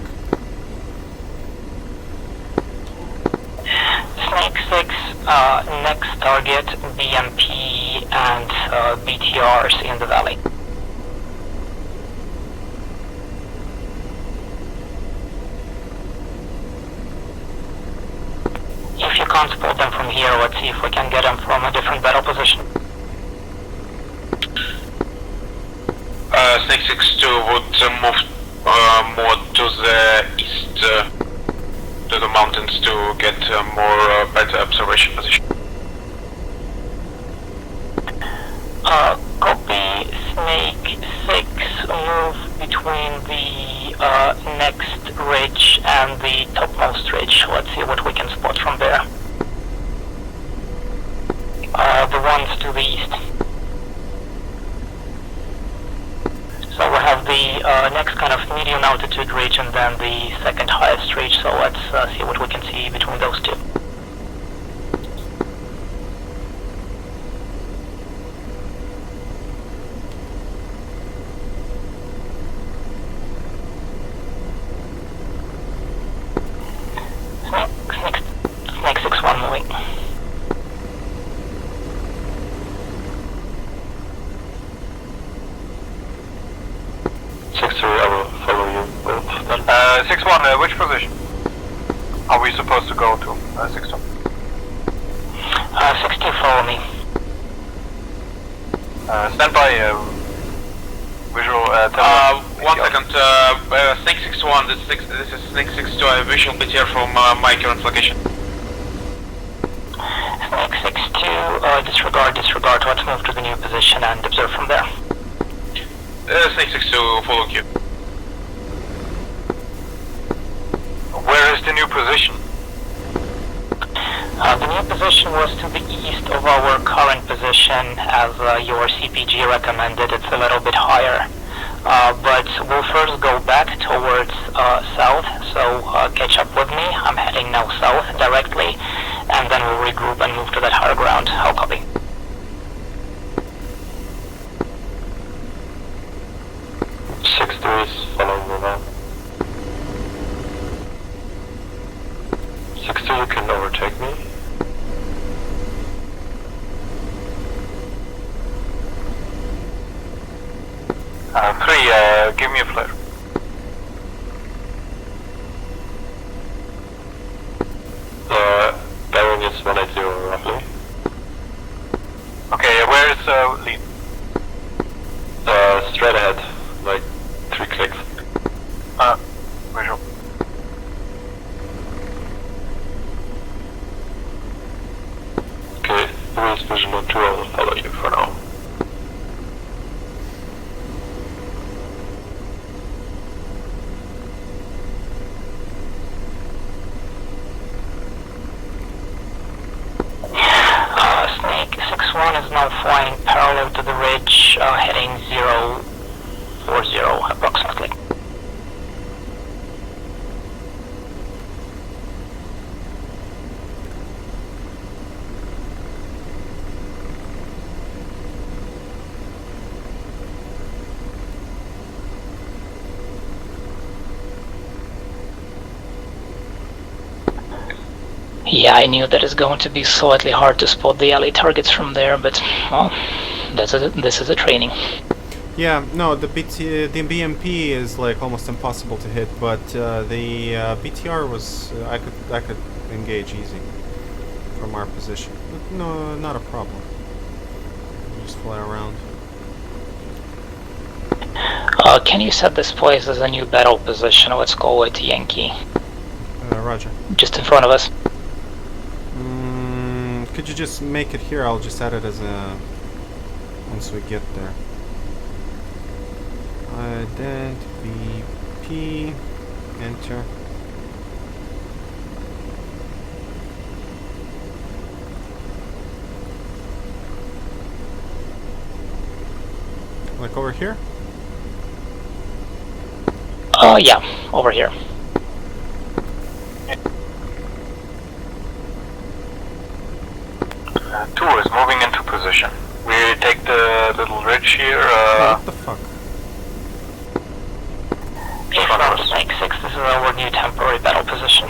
Snake 6, next target, BMP and BTRs in the valley. If you can't spot them from here, let's see if we can get them from a different battle position. Snake 6-2 would move more to the east, to the mountains to get more better observation position. Copy. Snake 6, move between the next ridge and the topmost ridge. Let's see what we can spot from there. The ones to the east. So we have the next kind of medium altitude ridge and then the second highest ridge, so let's see what we can see between those two. Snake 6-1 moving. I will follow you both then. 6-1, which position are we supposed to go to? 6-2. 6-2, follow me. Stand by, visual, tell me. 1 second, Snake 6-1, this is Snake 6-2, I have visual BTR from my current location. Snake 6-2, disregard, let's move to the new position and observe from there. Snake 6-2, following you. Where is the new position? The new position was to the east of our current position, as your CPG recommended. It's a little bit higher. But we'll first go back towards south, so catch up with me. I'm heading now south directly, and then we'll regroup and move to that higher ground. I'll copy. Is following you now. 6-2, you can overtake me. Give me a flare. Bearing is 180 roughly. Okay, where is lead? Straight ahead, like 3 clicks. Visual. Okay, there is vision on 2, I will follow you for now. Snake 6-1 is now flying parallel to the ridge, heading 040 approximately. Yeah, I knew that it's going to be slightly hard to spot the alley targets from there, but, well, this is a training. Yeah, no, the BMP is like almost impossible to hit, but the BTR was I could engage easy from our position. No, not a problem. Just fly around. Can you set this place as a new battle position? Let's call it Yankee. Roger. Just in front of us. Could you just make it here? I'll just add it as a once we get there. Ident BP, enter. Like over here? Yeah, over here. Two is moving into position. We take the little ridge here. What the fuck? In front of us. Snake 6, this is our new temporary battle position.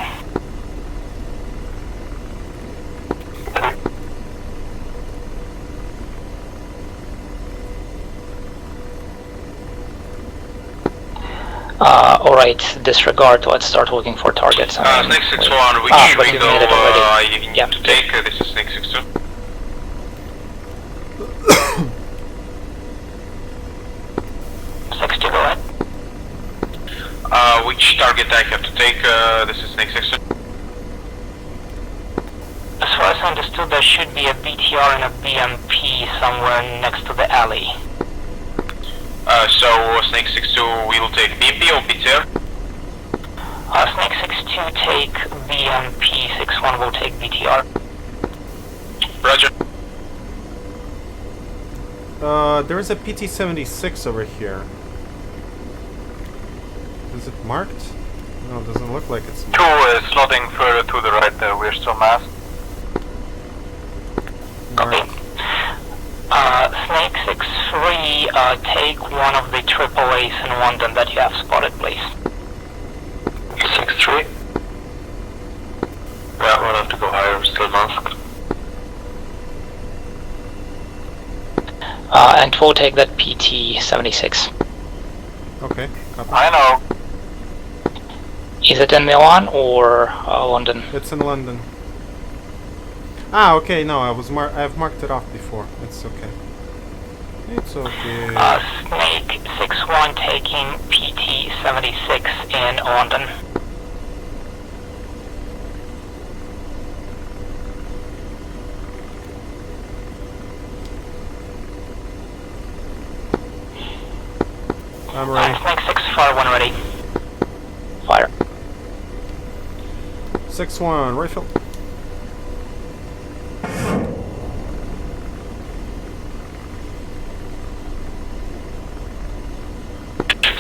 Alright, disregard, let's start looking for targets. Snake 6-1, which but you window made it already. you need Yeah. to take? This is Snake 6-2. Go ahead. Which target I have to take? This is Snake 6-2. As far as I understood, there should be a BTR and a BMP somewhere next to the alley. So Snake 6-2 will take BMP or BTR? Snake 6-2 take BMP, 6-1 will take BTR. Roger. There is a PT-76 over here. Is it marked? No, it doesn't look like it's marked. 2 is slotting further to the right there, we're still masked. Copy. Snake 6-3, take one of the AAAs in London that you have spotted, please. 6-3. Yeah, we'll have to go higher, I'm still masked. And we'll take that PT-76. Okay, copy. I know. Is it in Milan or London? It's in London. Ah, okay, no, I've marked it off before. It's okay. It's okay. Snake 6-1 taking PT-76 in London. I'm ready. Snake 6-4 when ready. Fire. 6-1, rifle.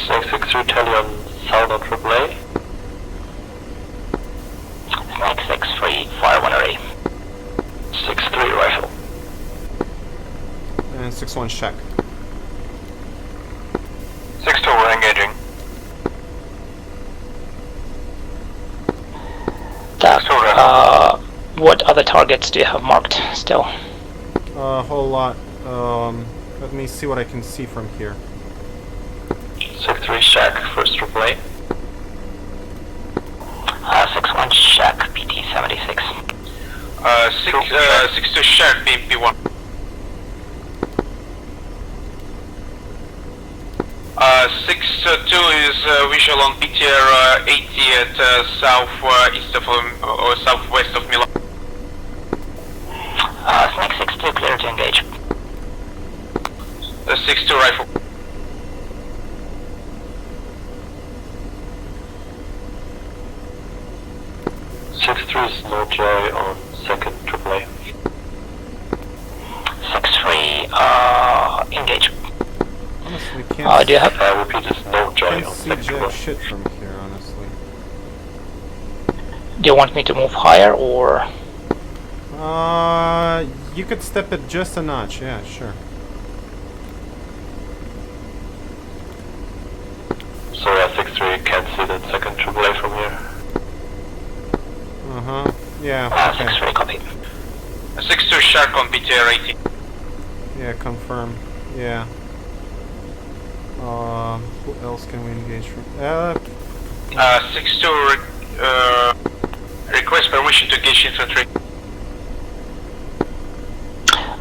Snake 6-3, tally on sound on AAA. Snake 6-3, fire when ready. 6-3, rifle. And 6-1, check. 6-2, we're engaging. What other targets do you have marked still? A whole lot. Let me see what I can see from here. 6-3, shack, first AAA. 6-1 Shack, PT-76. 6-2 Shack, BMP-1. 6-2 is visual on BTR 80 at southeast of or southwest of Milan. Snake 6-2 clear to engage. 6-2 rifle. Is no joy on second AAA. 6-3, engage. Honestly, can't, Do you have? I repeat, is no joy can't on see second jack AAA. shit from here, honestly. Do you want me to move higher or? You could step it just a notch, yeah, sure. Sorry, 6-3, can't see that second AAA from here. Uh-huh, yeah, okay. 6-3, copy. 6-2 Shark on BTR 80. Yeah, confirm, yeah. Who else can we engage from? 6-2 request permission to engage infantry.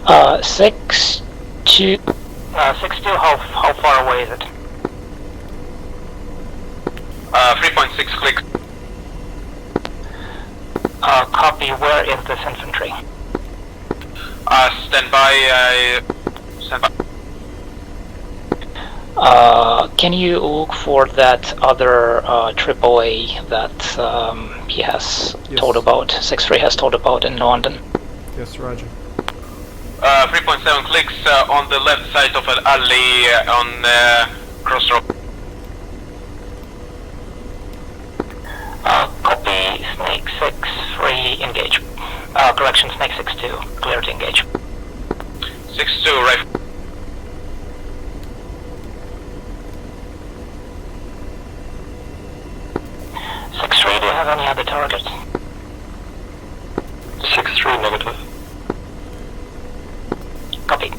6-2, how far away is it? 3.6 clicks. Copy, where is this infantry? Stand by, stand by. Can you look for that other AAA that he has told about, 6-3 has told about in London? Yes, roger. 3.7 clicks on the left side of an alley on crossroad. Copy, Snake 6-3, engage. Correction, Snake 6-2, clear to engage. 6-2 rifle. have any other targets? 6-3 negative. Copy.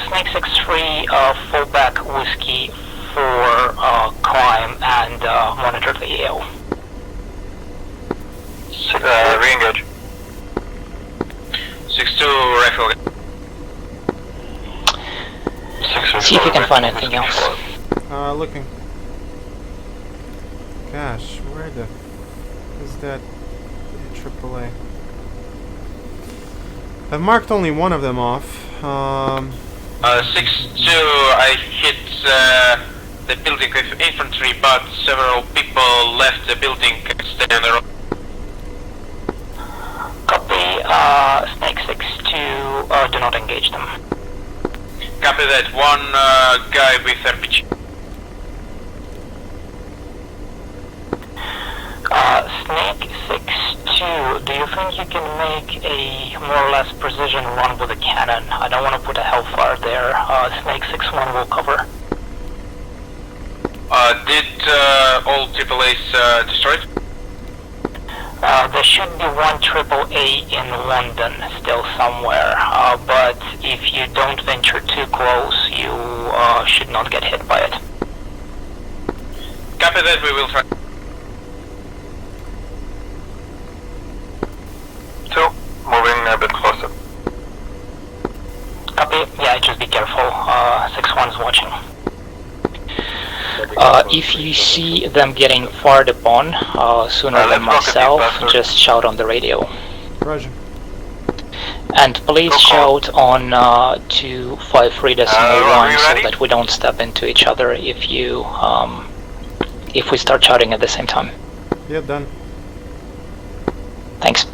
Snake 6-3, fall back Whiskey for climb and monitor the AO. Re-engage. 6-2 rifle. See if you can find anything else. Looking. Gosh, where the is that AAA? I've marked only one of them off. 6-2, I hit the building with infantry, but several people left the building and stayed on the road. Copy. Snake 6-2, do not engage them. Copy that. One guy with RPG. Snake 6-2, do you think you can make a more or less precision run with a cannon? I don't want to put a Hellfire there. Snake 6-1 will cover. Did all AAAs destroyed? There should be one AAA in London still somewhere, but if you don't venture too close, you should not get hit by it. Copy that, we will try. 2, moving a bit closer. Copy. Yeah, just be careful. 6-1 is watching. If you see them getting fired upon sooner than myself, just shout on the radio. Roger. And please shout on 253.1 so that we don't step into each other if you if we start shouting at the same time. Yeah, done. Thanks.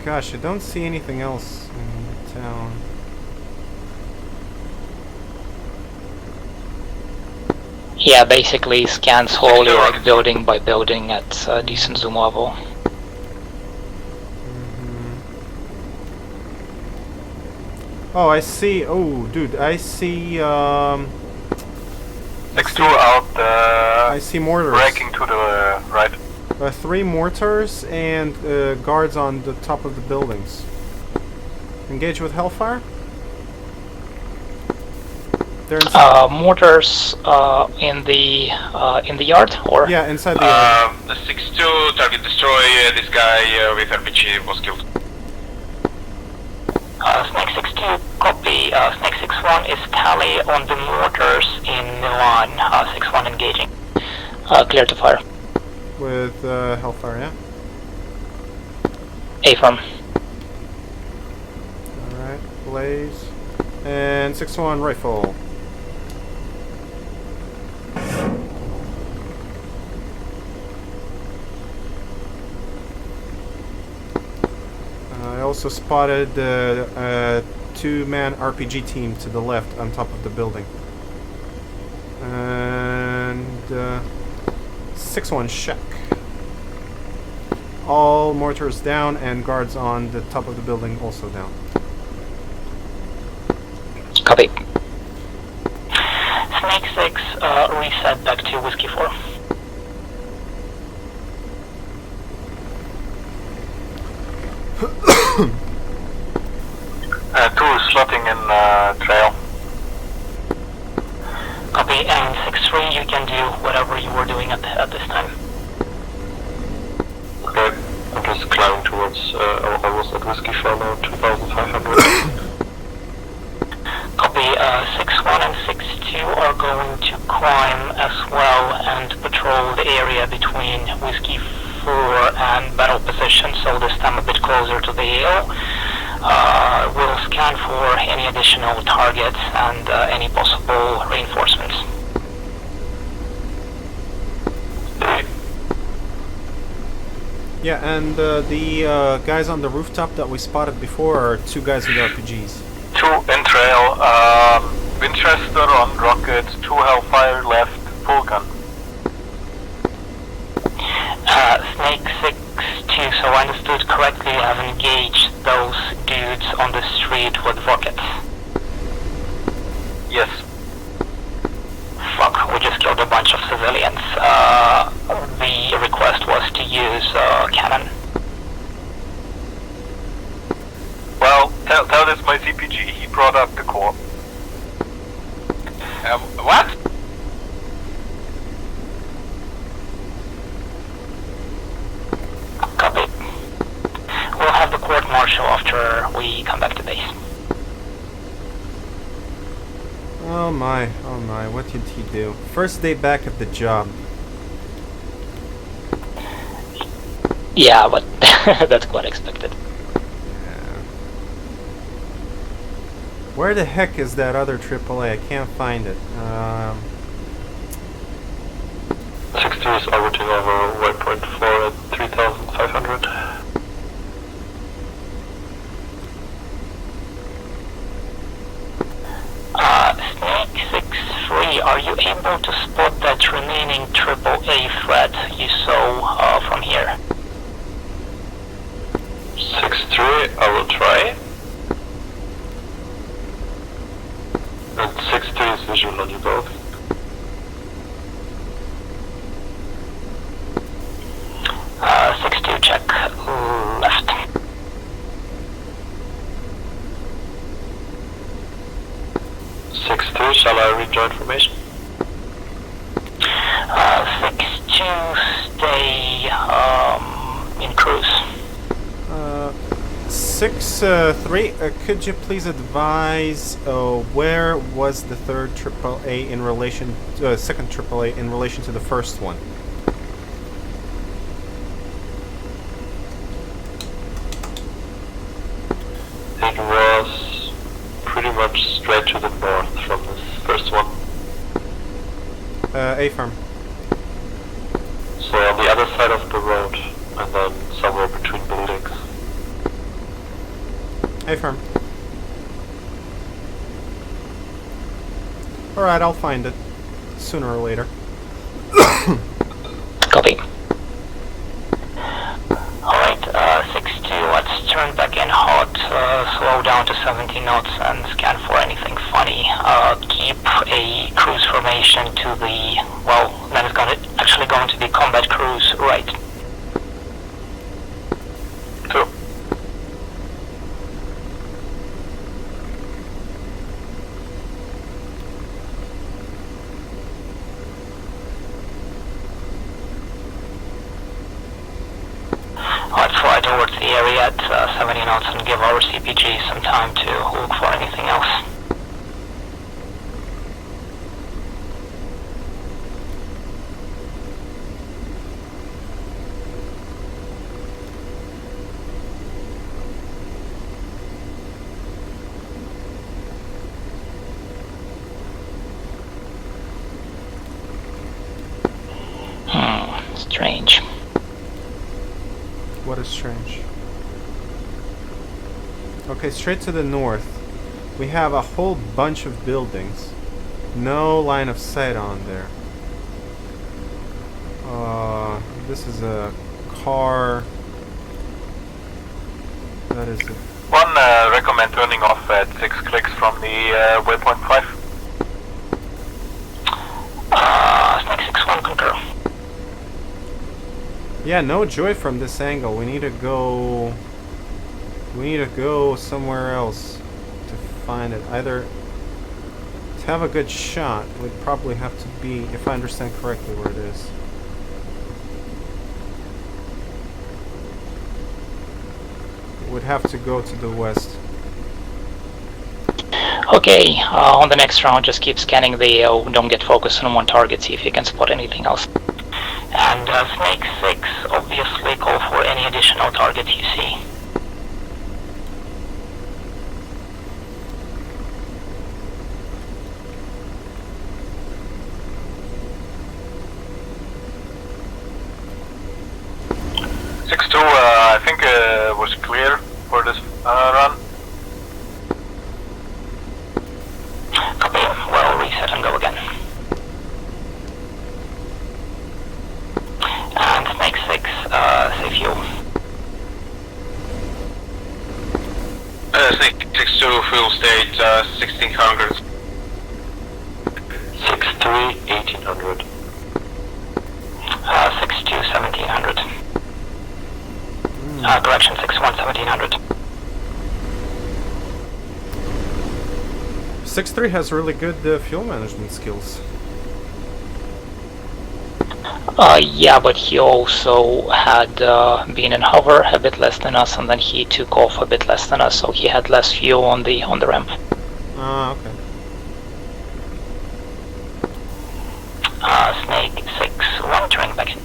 Gosh, I don't see anything else in the town. Yeah, basically scan slowly, like building by building at decent zoom level. Oh, I see. Oh, dude, I see. 6-2 out. I see mortars. Braking to the right. 3 mortars and guards on the top of the buildings. Engage with Hellfire. They're inside. Mortars in the yard, or? Yeah, inside the yard. 6-2, target destroy. This guy with RPG was killed. Snake 6-2, copy. Snake 6-1 is tally on the mortars in Milan. 6-1 engaging. Clear to fire. With Hellfire, yeah? A-firm. Alright, Blaze. And 6-1 rifle. I also spotted a 2-man RPG team to the left on top of the building. And 6-1 check. All mortars down and guards on the top of the building also down. Copy. Snake 6, reset back to Whiskey 4. Two slotting in trail. Copy, and 6-3, you can do whatever you were doing at this time. Okay, I'm just climbing towards, I was at Whiskey for now, 2,500. Copy, 6-1 and 6-2 are going to climb as well and patrol the area between Whiskey 4 and battle position, so this time a bit closer to the AO. We'll scan for any additional targets and any possible reinforcements. Yeah, and the guys on the rooftop that we spotted before are 2 guys with RPGs. 2 in trail, Winchester on rocket, 2 Hellfire left, full gun. Snake 6-2, so I understood correctly, you have engaged those dudes on the street with rockets. Yes. Fuck, we just killed killed a bunch of civilians. The request was to use cannon. Well, tell this my CPG, he brought up the core. What? Copy. We'll have the court martial after we come back to base. Oh my, what did he do? First day back at the job. Yeah, but that's quite expected. Yeah. Where the heck is that other AAA? I can't find it. 60 is orbiting over waypoint 4 at 3,500. Snake 6-3, are you able to spot that remaining AAA threat you saw from here? 6-3, I will try. And 6-3 is visual on you both. Uh, 6-2, check left. Shall I rejoin formation? 6-2, stay in cruise. 6-3, could you please advise where was the third AAA in relation, second AAA in relation to the first one? It was pretty much straight to the north from this first one. A-firm. So on the other side of the road, and then somewhere between buildings. A-firm. Alright, I'll find it. Sooner or later. Copy. Alright, 6-2, let's turn back in hot, slow down to 70 knots and scan for anything funny. Keep a cruise formation to the, well, that is actually going to be combat cruise, right? 2. Let's fly towards the area at 70 knots and give our CPG some time to look for anything else. Strange. What is strange? Okay, straight to the north. We have a whole bunch of buildings. No line of sight on there. This is a car. That is a... One, recommend turning off at 6 clicks from the waypoint 5. Snake 6-1, concur. Yeah, no joy from this angle. We need to go somewhere else to find it. Either to have a good shot, we'd probably have to be, if I understand correctly, where it is. We'd have to go to the west. Okay, on the next round, just keep scanning the AO. Don't get focused on one target. See if you can spot anything else. And Snake 6, obviously call for any additional targets you see. I think was clear for this run. Copy. Well, reset and go again. And Snake 6, save fuel. Snake 6-2, fuel state 1600. 6-2, 1800. 6-2, 1700. Correction, 6-1, 1700. 6-3 has really good fuel management skills. Yeah, but he also had been in hover a bit less than us, and then he took off a bit less than us, so he had less fuel on the ramp. Okay. Snake 6-1, turning back in.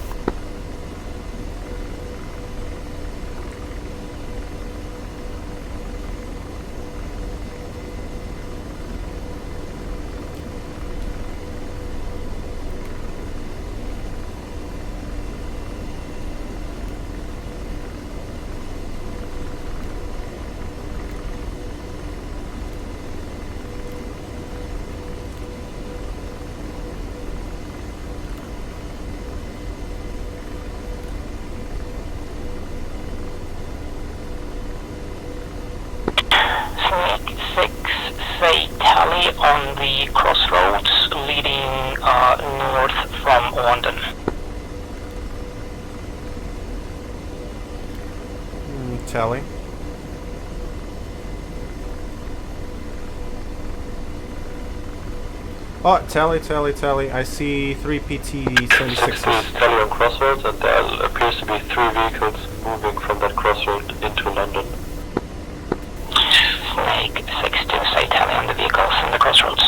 Tally on the crossroads leading north from London. Tally. Oh, tally. I see 3 PT-76s. Tally on crossroads, and there appears to be 3 vehicles moving from that crossroad into London. Snake 6-2, say tally on the vehicles in the crossroads.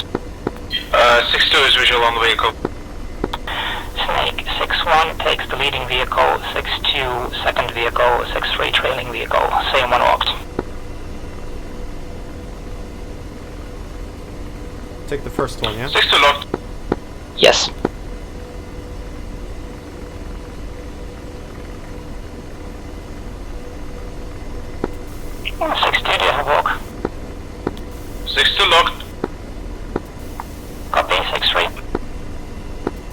6-2 is visual on the vehicle. Snake 6-1 takes the leading vehicle, 6-2 second vehicle, 6-3 trailing vehicle, same one locked. Take the first one, yeah? 6-2 locked. Yes. Oh, 6-2, do you have walk? 6-2 locked. Copy, 6-3.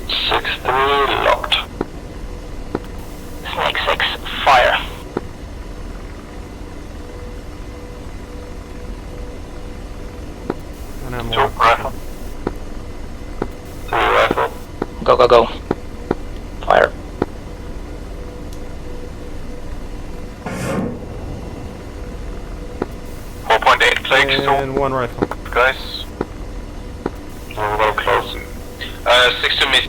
6-3 locked. Snake 6, fire. And I'm 2 locked. rifle. 3 rifle. Go. Fire. And 1 rifle. Guys. We're very close. 6-2 miss.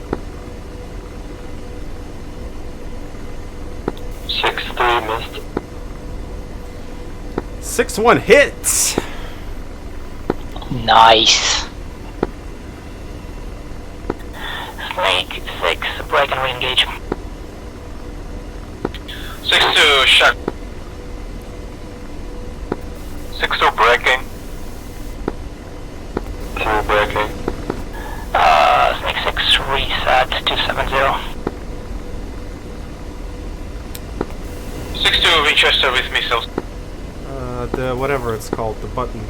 6-3 missed. 6-1 hits! Nice. Snake 6, break and re-engage. 6-2 shock. 6-2 braking. 2 braking. Snake 6, reset 270. 6-2 Winchester with missiles. The whatever it's called, the button.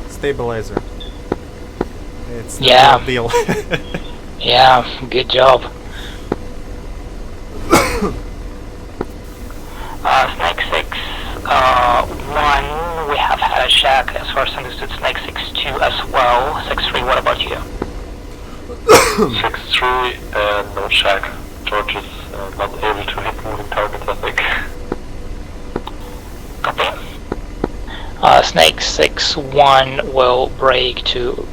Stabilizer. It's the Yeah. real deal. Yeah, good job. Snake 6, 1, we have had a shack as far as understood. Snake 6-2 as well. 6-3, what about you? 6-3 and no shack. George is not able to hit moving targets, I think. Copy. Snake 6-1 will break to...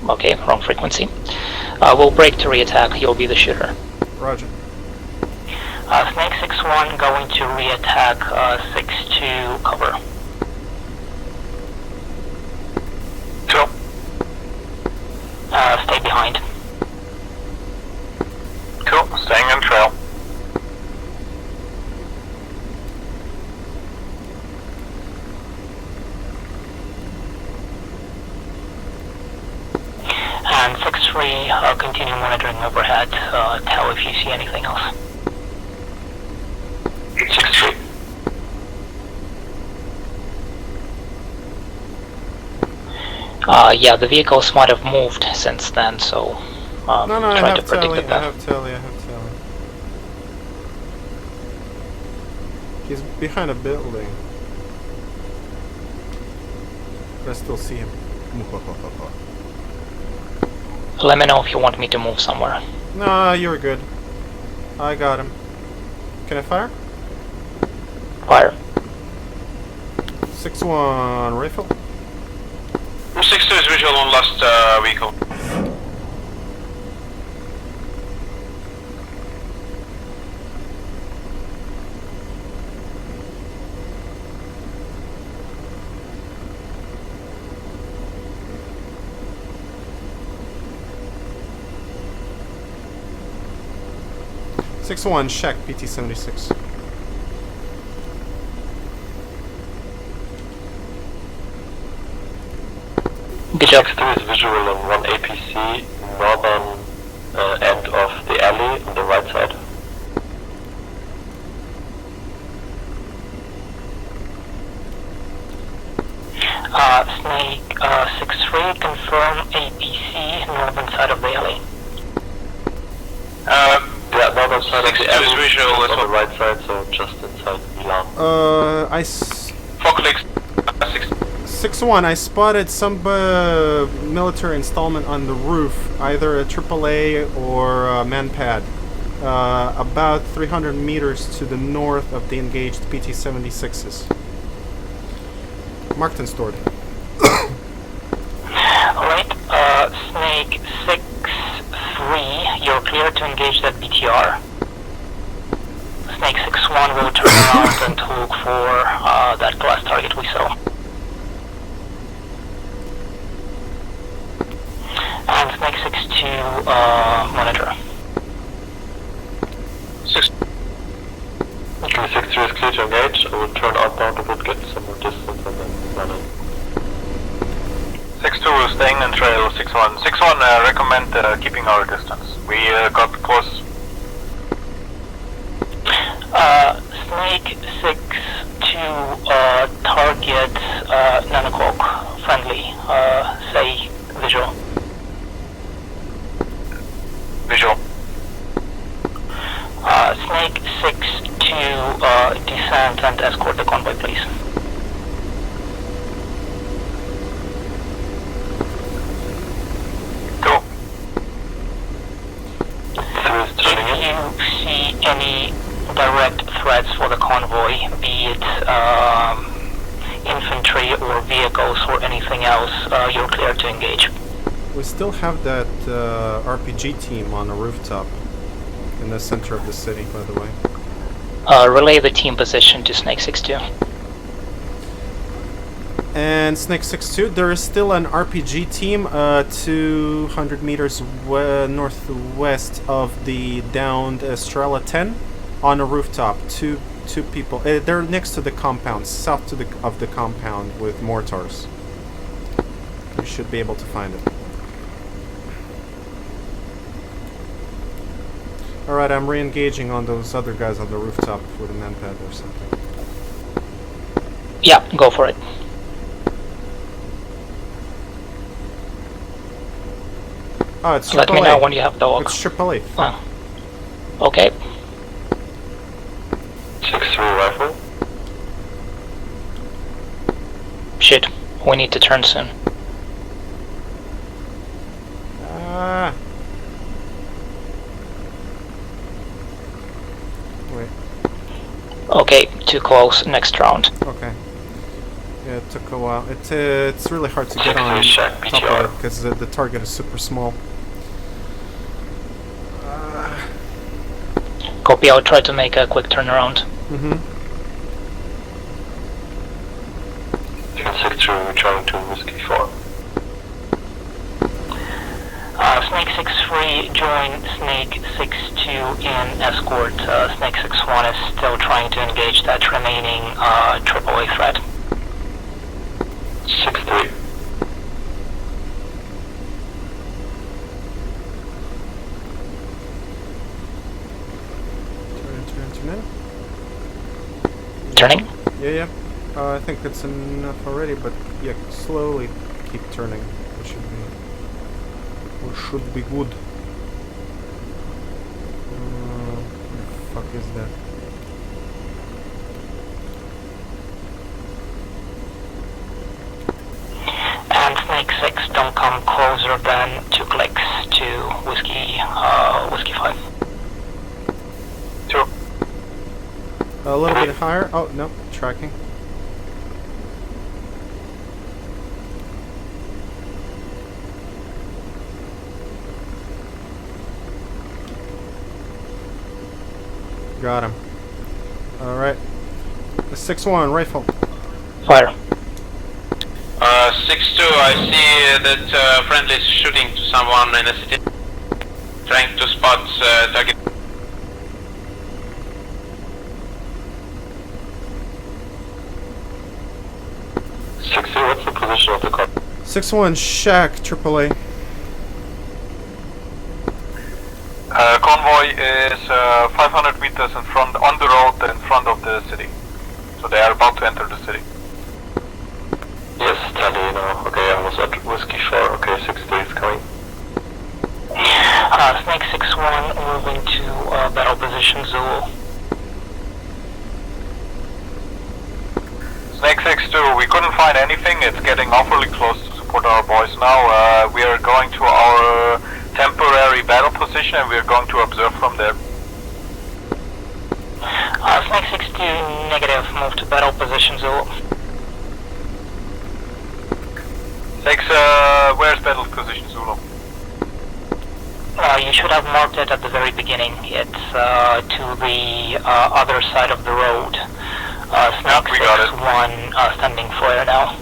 Okay, wrong frequency. We'll break to re-attack, you'll be the shooter. Roger. Snake 6-1 going to re-attack 6-2 cover. 2. Stay behind. 2, staying on trail. And 6-3, continue monitoring overhead. Tell if you see anything else. 6-3. Yeah, the vehicles might have moved since then, so No, I try to have predict tally, the path. I have tally. He's behind a building. But I still see him. Let me know if you want me to move somewhere. No, you're good. I got him. Can I fire? Fire. 6-1 rifle. 6-2 is visual on last vehicle. Six-1 Shack PT-76. Good job. 6-2 is visual on one APC, northern end of the alley on the right side. Snake 6-3, confirm APC, northern side of the alley. Yeah, northern side of the 6-2 is alley, visual on as the well. right side, so just inside Milan. 6-1, I spotted some military installment on the roof, either a AAA or a manpad, about 300 meters to the north of the engaged PT-76s. Marked and stored. Alright, Snake 6-3, you're clear to engage that BTR. Snake 6-1 will turn around and look for that glass target we saw. And Snake 6-2, monitor. 6-3 is clear to engage. I will turn outbound a bit, get some more distance, and then run in. 6-2 staying in trail 6-1. 6-1 recommend keeping our distance. We got close. Snake 6-2, target 9 o'clock, friendly, say visual. Visual. Snake 6-2, descend and escort the convoy, please. Go. If you see any direct threats for the convoy, be it infantry or vehicles or anything else, you're clear to engage. We still have that RPG team on a rooftop in the center of the city, by the way. Relay the team position to Snake 6-2. And Snake 6-2, there is still an RPG team 200 meters northwest of the downed Estrella 10 on a rooftop. Two people. They're next to the compound, south of the compound with mortars. You should be able to find it. Alright, I'm re-engaging on those other guys on the rooftop with a manpad or something. Yeah, go for it. Oh, it's AAA. Let me know when you have the log. It's AAA. Fuck. Okay. 6-3 rifle. Shit, we need to turn soon. Wait. Okay, too close, next round. Okay. Yeah, it took a while. It's really hard to get on Shack top of it because the target is super small. Copy, I'll try to make a quick turnaround. 6-3 returning to Whiskey 4. Snake 6-3, join Snake 6-2 in escort. Snake 6-1 is still trying to engage that remaining AAA threat. 6-3. Turn. Turning? Yeah. I think it's enough already, but yeah, slowly keep turning. We should be good. What the fuck is that? And Snake 6, don't come closer than 2 clicks to Whiskey 5. 2. A little bit higher. Oh, no, tracking. Got him. Alright. 6-1, rifle. Fire. 6-2, I see that friendly is shooting to someone in the city. Trying to spot target. What's the position of the car? 6-1, Shack, AAA. Convoy is 500 meters in front, on the road in front of the city. So they are about to enter the city. Yes, tally now. Okay, I was at Whiskey 4. Okay, 6-3 is coming. Snake 6-1 moving to battle position Zulu. Snake 6-2, we couldn't find anything. It's getting awfully close to support our boys now. We are going to our temporary battle position and we are going to observe from there. Snake 6-2, negative, move to battle position Zulu. 6, where's battle position Zulu? You should have marked it at the very beginning. It's to the other side of the road. Snake we got it. 6-1, standing flare now.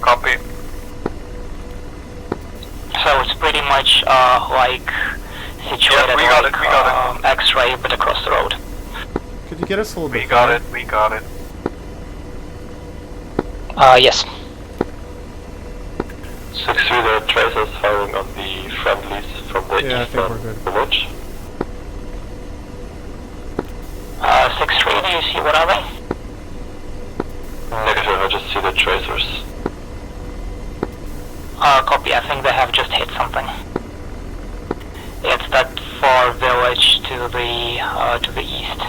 Copy. So it's pretty much like situated we got it. X-ray but across the road. Could you get us a little bit? We got it. Yes. 6-3, there are tracers firing on the friendlies from the Yeah, I think eastern we're good. village. 6-3, do you see what are they? Negative, I just see the tracers. Copy, I think they have just hit something. It's that far village to the east.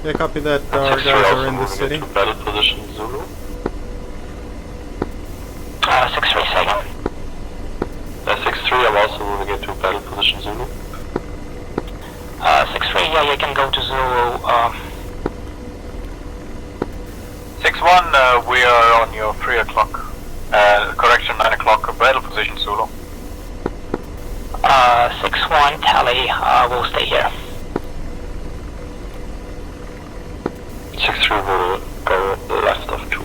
Yeah, copy that. Our 6-3 guys also are in the moving city. into battle position Zulu. 6-3 second. 6-3, I'm also moving into battle position Zulu. 6-3, yeah, you can go to Zulu. 6-1, we are on your 3 o'clock. Correction, 9 o'clock, battle position Zulu. 6-1, tally, we'll stay here. 6-3 will go left of 2.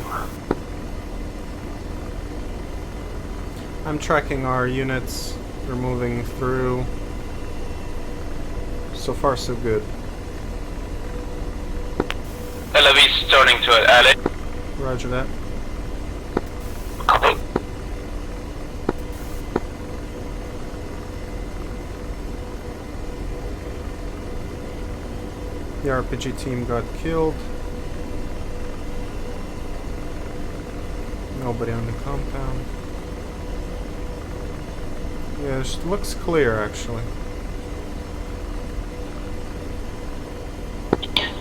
I'm tracking our units. They're moving through. So far, so good. LAV's turning to an alley. Roger that. Copy. The RPG team got killed. Nobody on the compound. Yeah, it looks clear actually.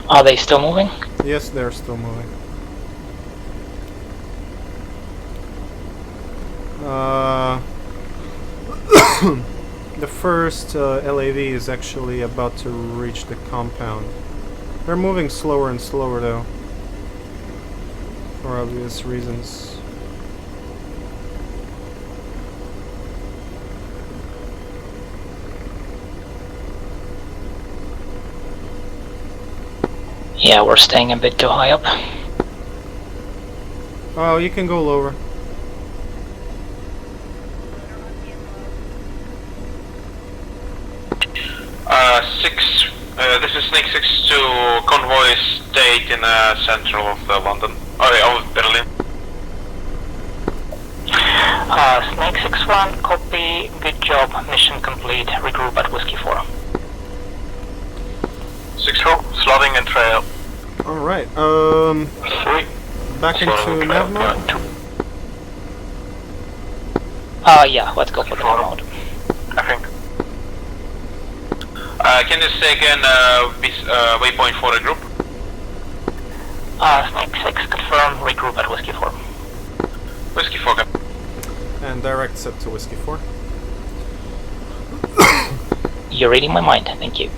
Are they still moving? Yes, they're still moving. The first LAV is actually about to reach the compound. They're moving slower and slower though, for obvious reasons. Yeah, we're staying a bit too high up. Oh, you can go lower. This is Snake 6-2, convoy stayed in central of London, of Berlin. Snake 6-1, copy, good job, mission complete, regroup at Whiskey 4. 6-4, slotting and trail. Alright, 3. back into nav mode. Yeah, let's go for the nav mode. I think. Can you say again waypoint for a group? Snake 6, confirm, regroup at Whiskey 4. Whiskey 4. And direct set to Whiskey 4. You're reading my mind, thank you.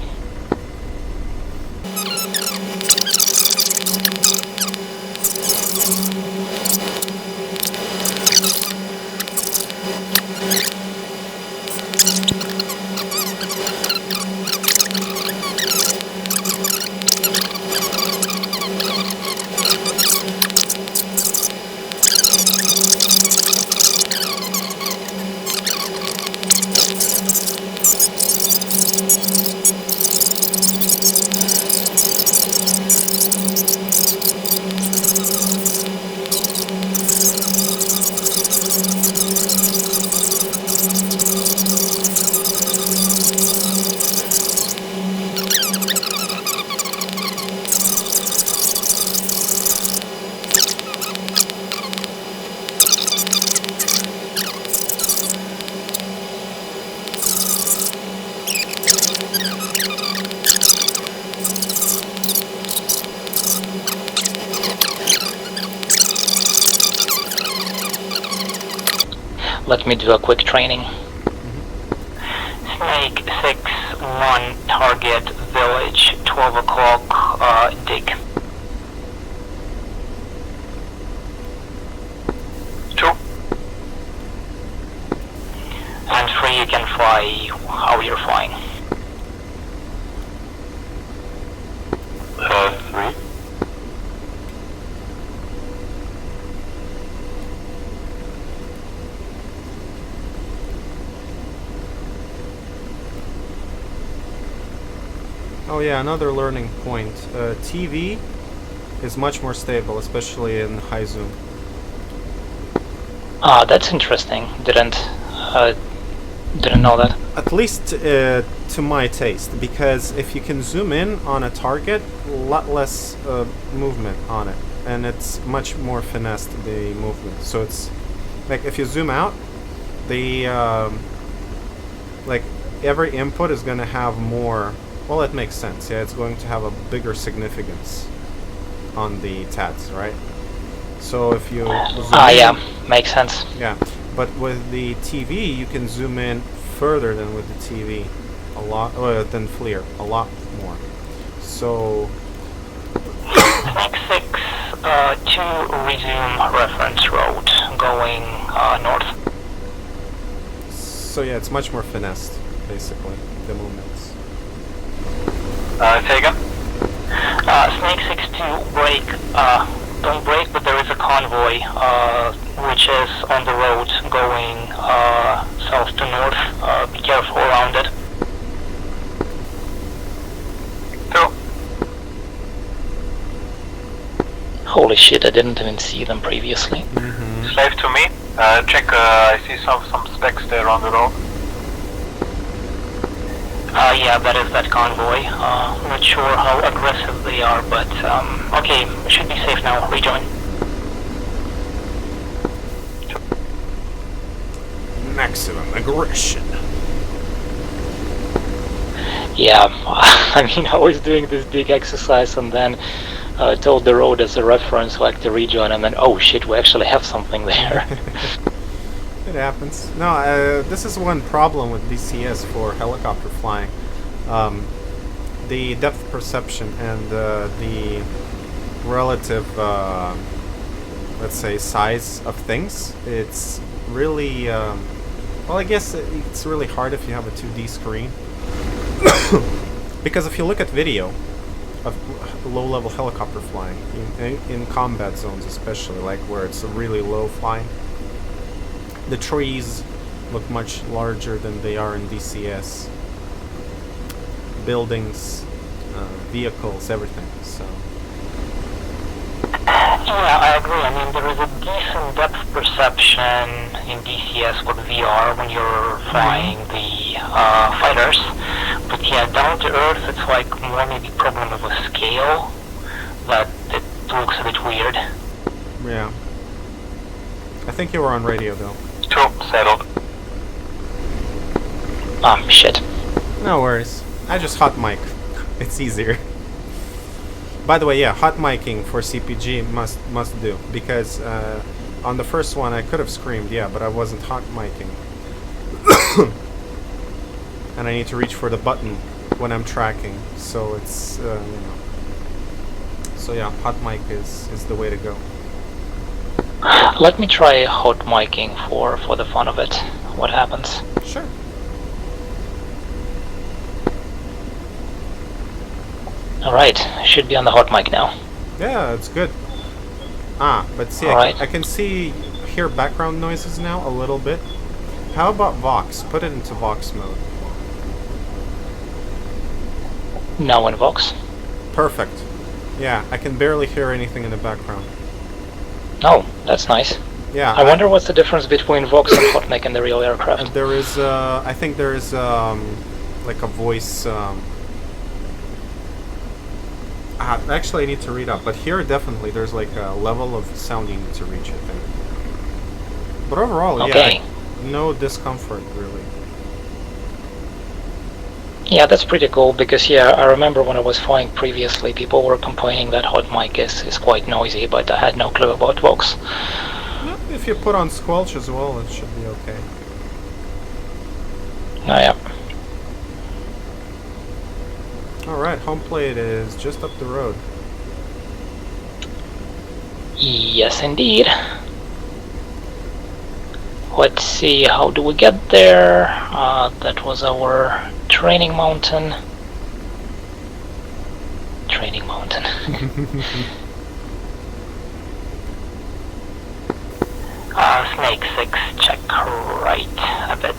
Let me do a quick training. Snake 6-1, target village, 12 o'clock, dig. 2. And 3, you can fly how you're flying. 3. Oh yeah, another learning point. TV is much more stable, especially in high zoom. Ah, that's interesting. Didn't know that. At least to my taste, because if you can zoom in on a target, a lot less movement on it, and it's much more finessed, the movement. So it's like if you zoom out, the like every input is going to have more. Well, it makes sense. Yeah, it's going to have a bigger significance on the TADs, right? So if you zoom in, Yeah, makes sense. yeah, but with the TV, you can zoom in further than with the TV, a lot, than FLIR, a lot more. So Snake 6, to resume reference road, going north. so yeah, it's much more finessed, basically, the movements. Taken. Snake 6 to brake, don't brake, but there is a convoy, which is on the road going south to north. Be careful around it. 2. Holy shit, I didn't even see them previously. Slave to me. Check, I see some specs there on the road. Yeah, that is that convoy. Not sure how aggressive they are, but okay, should be safe now. Rejoin. Maximum aggression. Yeah, I mean, I was doing this big exercise and then told the road as a reference, like the rejoin, and then oh shit, we actually have something there. It happens. No, this is one problem with DCS for helicopter flying. The depth perception and the relative, let's say, size of things. It's really, well, I guess it's really hard if you have a 2D screen. Because if you look at video of low-level helicopter flying, in combat zones especially, like where it's really low flying, the trees look much larger than they are in DCS. Buildings, vehicles, everything. So. Yeah, I agree. I mean, there is a decent depth perception in DCS with VR when you're flying the fighters, but yeah, down to Earth, it's like more maybe problem of a scale that it looks a bit weird. Yeah. I think you were on radio though. 2, settled. Shit. No worries. I just hot mic. It's easier. By the way, yeah, hot micing for CPG must do, because On the first one, I could have screamed, yeah, but I wasn't hot micing. And I need to reach for the button when I'm tracking, so it's, you know. So yeah, hot mic is the way to go. Let me try hot micing for the fun of it. What happens? Sure. Alright, should be on the hot mic now. Yeah, it's good. Ah, but see, Alright. I can hear background noises now a little bit. How about Vox? Put it into Vox mode. Now in Vox. Perfect. Yeah, I can barely hear anything in the background. Oh, that's nice. Yeah. I wonder what's the difference between Vox and hot mic in the real aircraft. And there is, I think there is, like a voice, actually I need to read up, but here definitely there's like a level of sound you need to reach, I think. But overall, Okay. yeah, no discomfort really. Yeah, that's pretty cool because, yeah, I remember when I was flying previously, people were complaining that hot mic is quite noisy, but I had no clue about Vox. No, if you put on squelch as well, it should be okay. Oh, yeah. Alright, home plate is just up the road. Yes, indeed. Let's see, how do we get there? That was our training mountain. Training mountain. Snake 6, check right a bit.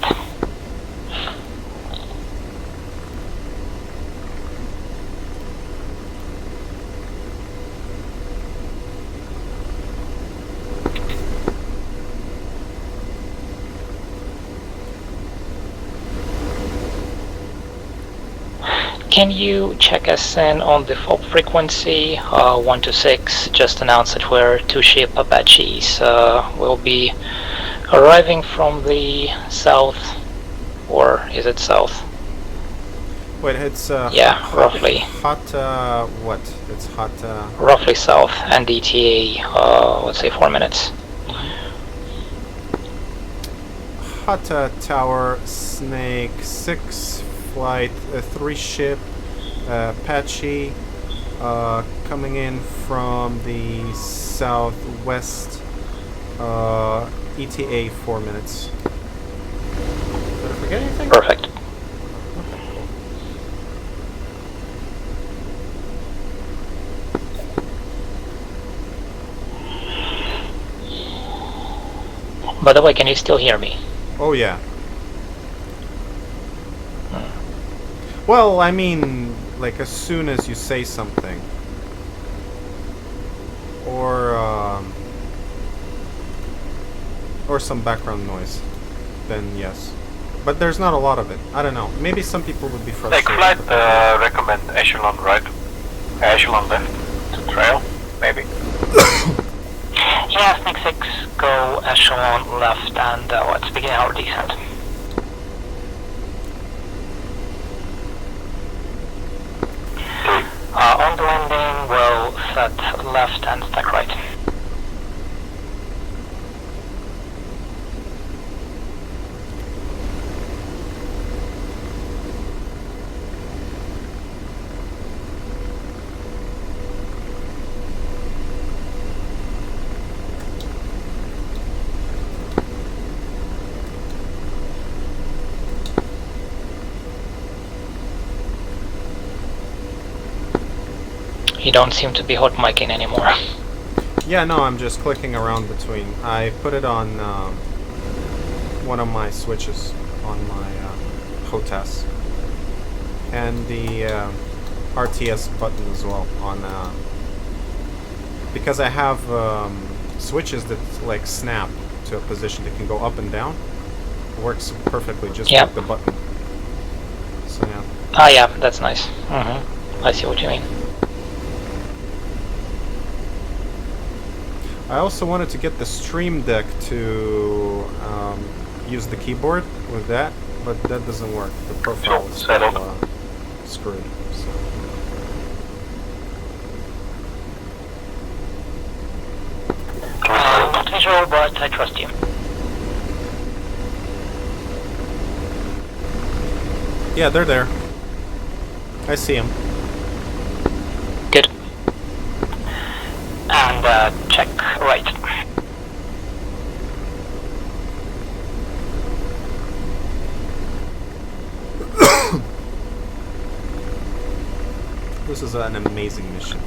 Can you check us in on the FOB frequency 126? Just announce that we're 2-ship Apaches. We'll be arriving from the south, or is it south? Wait, it's Yeah, roughly. Hot, what? It's hot, Roughly south, and ETA, let's say 4 minutes. Hot Tower, Snake 6, Flight 3 ship, Apache, coming in from the southwest, ETA 4 minutes. Did I forget anything? Perfect. By the way, can you still hear me? Oh yeah. Well, I mean, like as soon as you say something, or some background noise, then yes. But there's not a lot of it. I don't know. Maybe some people would be frustrated. Take flight, recommend echelon right, echelon left to trail, maybe. Yeah, Snake 6, go echelon left and let's begin our descent. On the landing, we'll set left and stack right. You don't seem to be hot micing anymore. Yeah, no, I'm just clicking around between. I put it on one of my switches on my HOTAS. And the RTS button as well on because I have switches that like snap to a position that can go up and down. It works perfectly just like the button. So yeah. Ah, yeah, that's nice. I see what you mean. I also wanted to get the Stream Deck to use the keyboard with that, but that doesn't work. The profile is still screwed. So. visual, but I trust you. Yeah, they're there. I see them. Good. And check right. This is an amazing mission.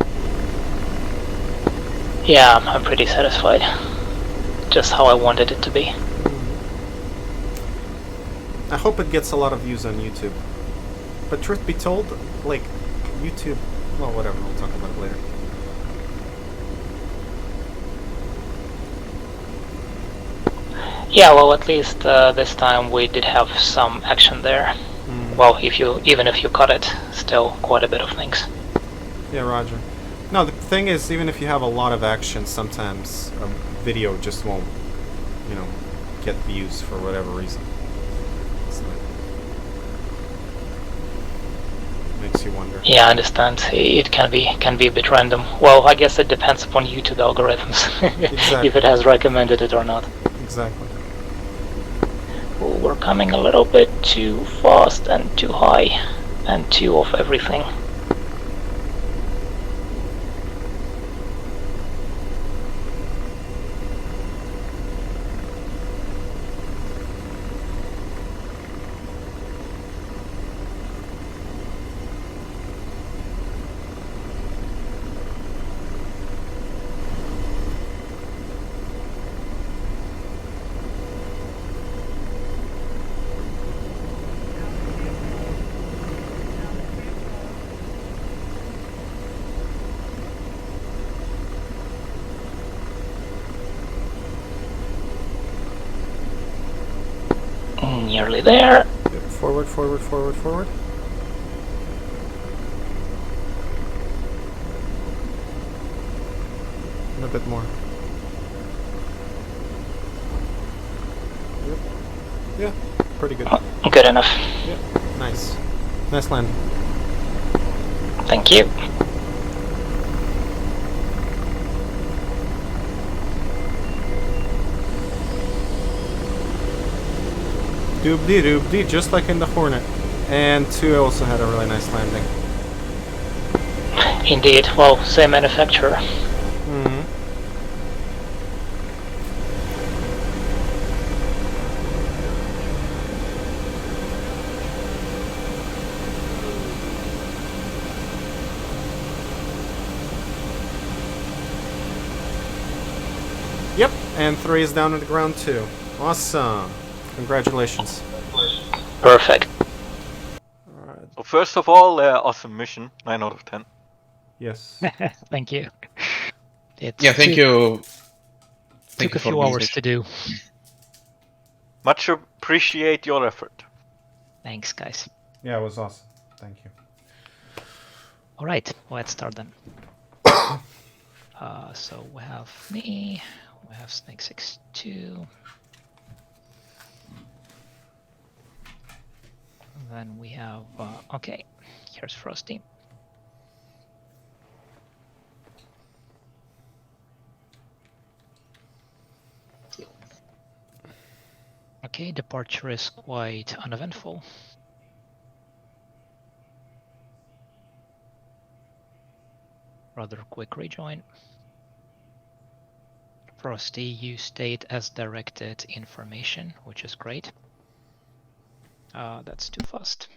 Yeah, I'm pretty satisfied. Just how I wanted it to be. I hope it gets a lot of views on YouTube. But truth be told, like, YouTube... Well, whatever, we'll talk about it later. Yeah, well, at least this time we did have some action there. Well, even if you cut it, still quite a bit of things. Yeah, Roger. No, the thing is, even if you have a lot of action, sometimes a video just won't, you know, get views for whatever reason. It's like, makes you wonder. Yeah, I understand. It can be a bit random. Well, I guess it depends upon YouTube algorithms, Exactly. if it has recommended it or not. Exactly. Well, we're coming a little bit too fast and too high, and too of everything. Nearly there. Yep, forward, forward, forward, forward. And a bit more. Yep. Yeah, pretty good. Good enough. Yep, nice. Nice landing. Thank you. Doobly-doobly, just like in the Hornet. And 2 also had a really nice landing. Indeed. Well, same manufacturer. Mm-hmm. Yep, and 3 is down to the ground too. Awesome. Congratulations. Perfect. Alright. So first of all, awesome mission, 9 out of 10. Yes. Thank you. It Yeah, thank you. Took a few hours to do. Much appreciate your effort. Thanks, guys. Yeah, it was awesome. Thank you. All right, let's start then. So we have me, we have Snake 62. Then we have, okay, here's Frosty. Okay, departure is quite uneventful. Rather quick rejoin. Frosty, you stayed as directed information, which is great. That's too fast.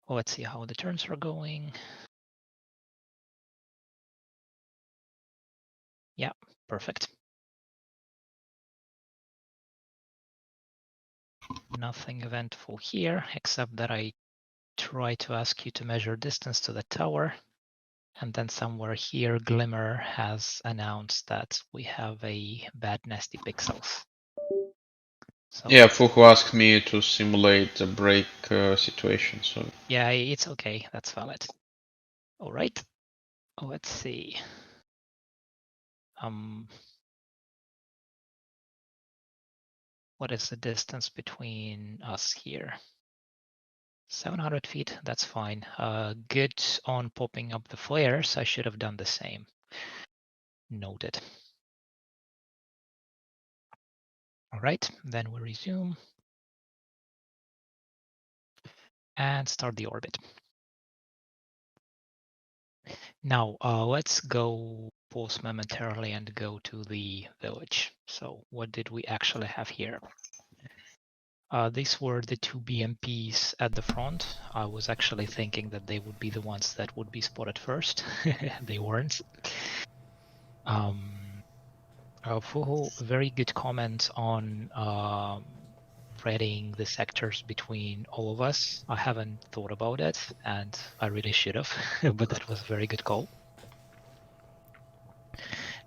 Well, let's see how the turns are going. Yeah, perfect. Nothing eventful here, except that I try to ask you to measure distance to the tower. And then somewhere here, Glimmer has announced that we have a bad nasty pixels. So, Yeah, Fuhu asked me to simulate a break situation, so... yeah, it's okay, that's valid. All right, let's see. What is the distance between us here? 700 feet, that's fine. Good on popping up the flares, I should have done the same. Noted. All right, then we resume and start the orbit. Now, let's go pause momentarily and go to the village. So what did we actually have here? These were the two BMPs at the front. I was actually thinking that they would be the ones that would be spotted first. They weren't. Fuhu, very good comment on spreading the sectors between all of us. I haven't thought about it, and I really should have, but that was a very good call.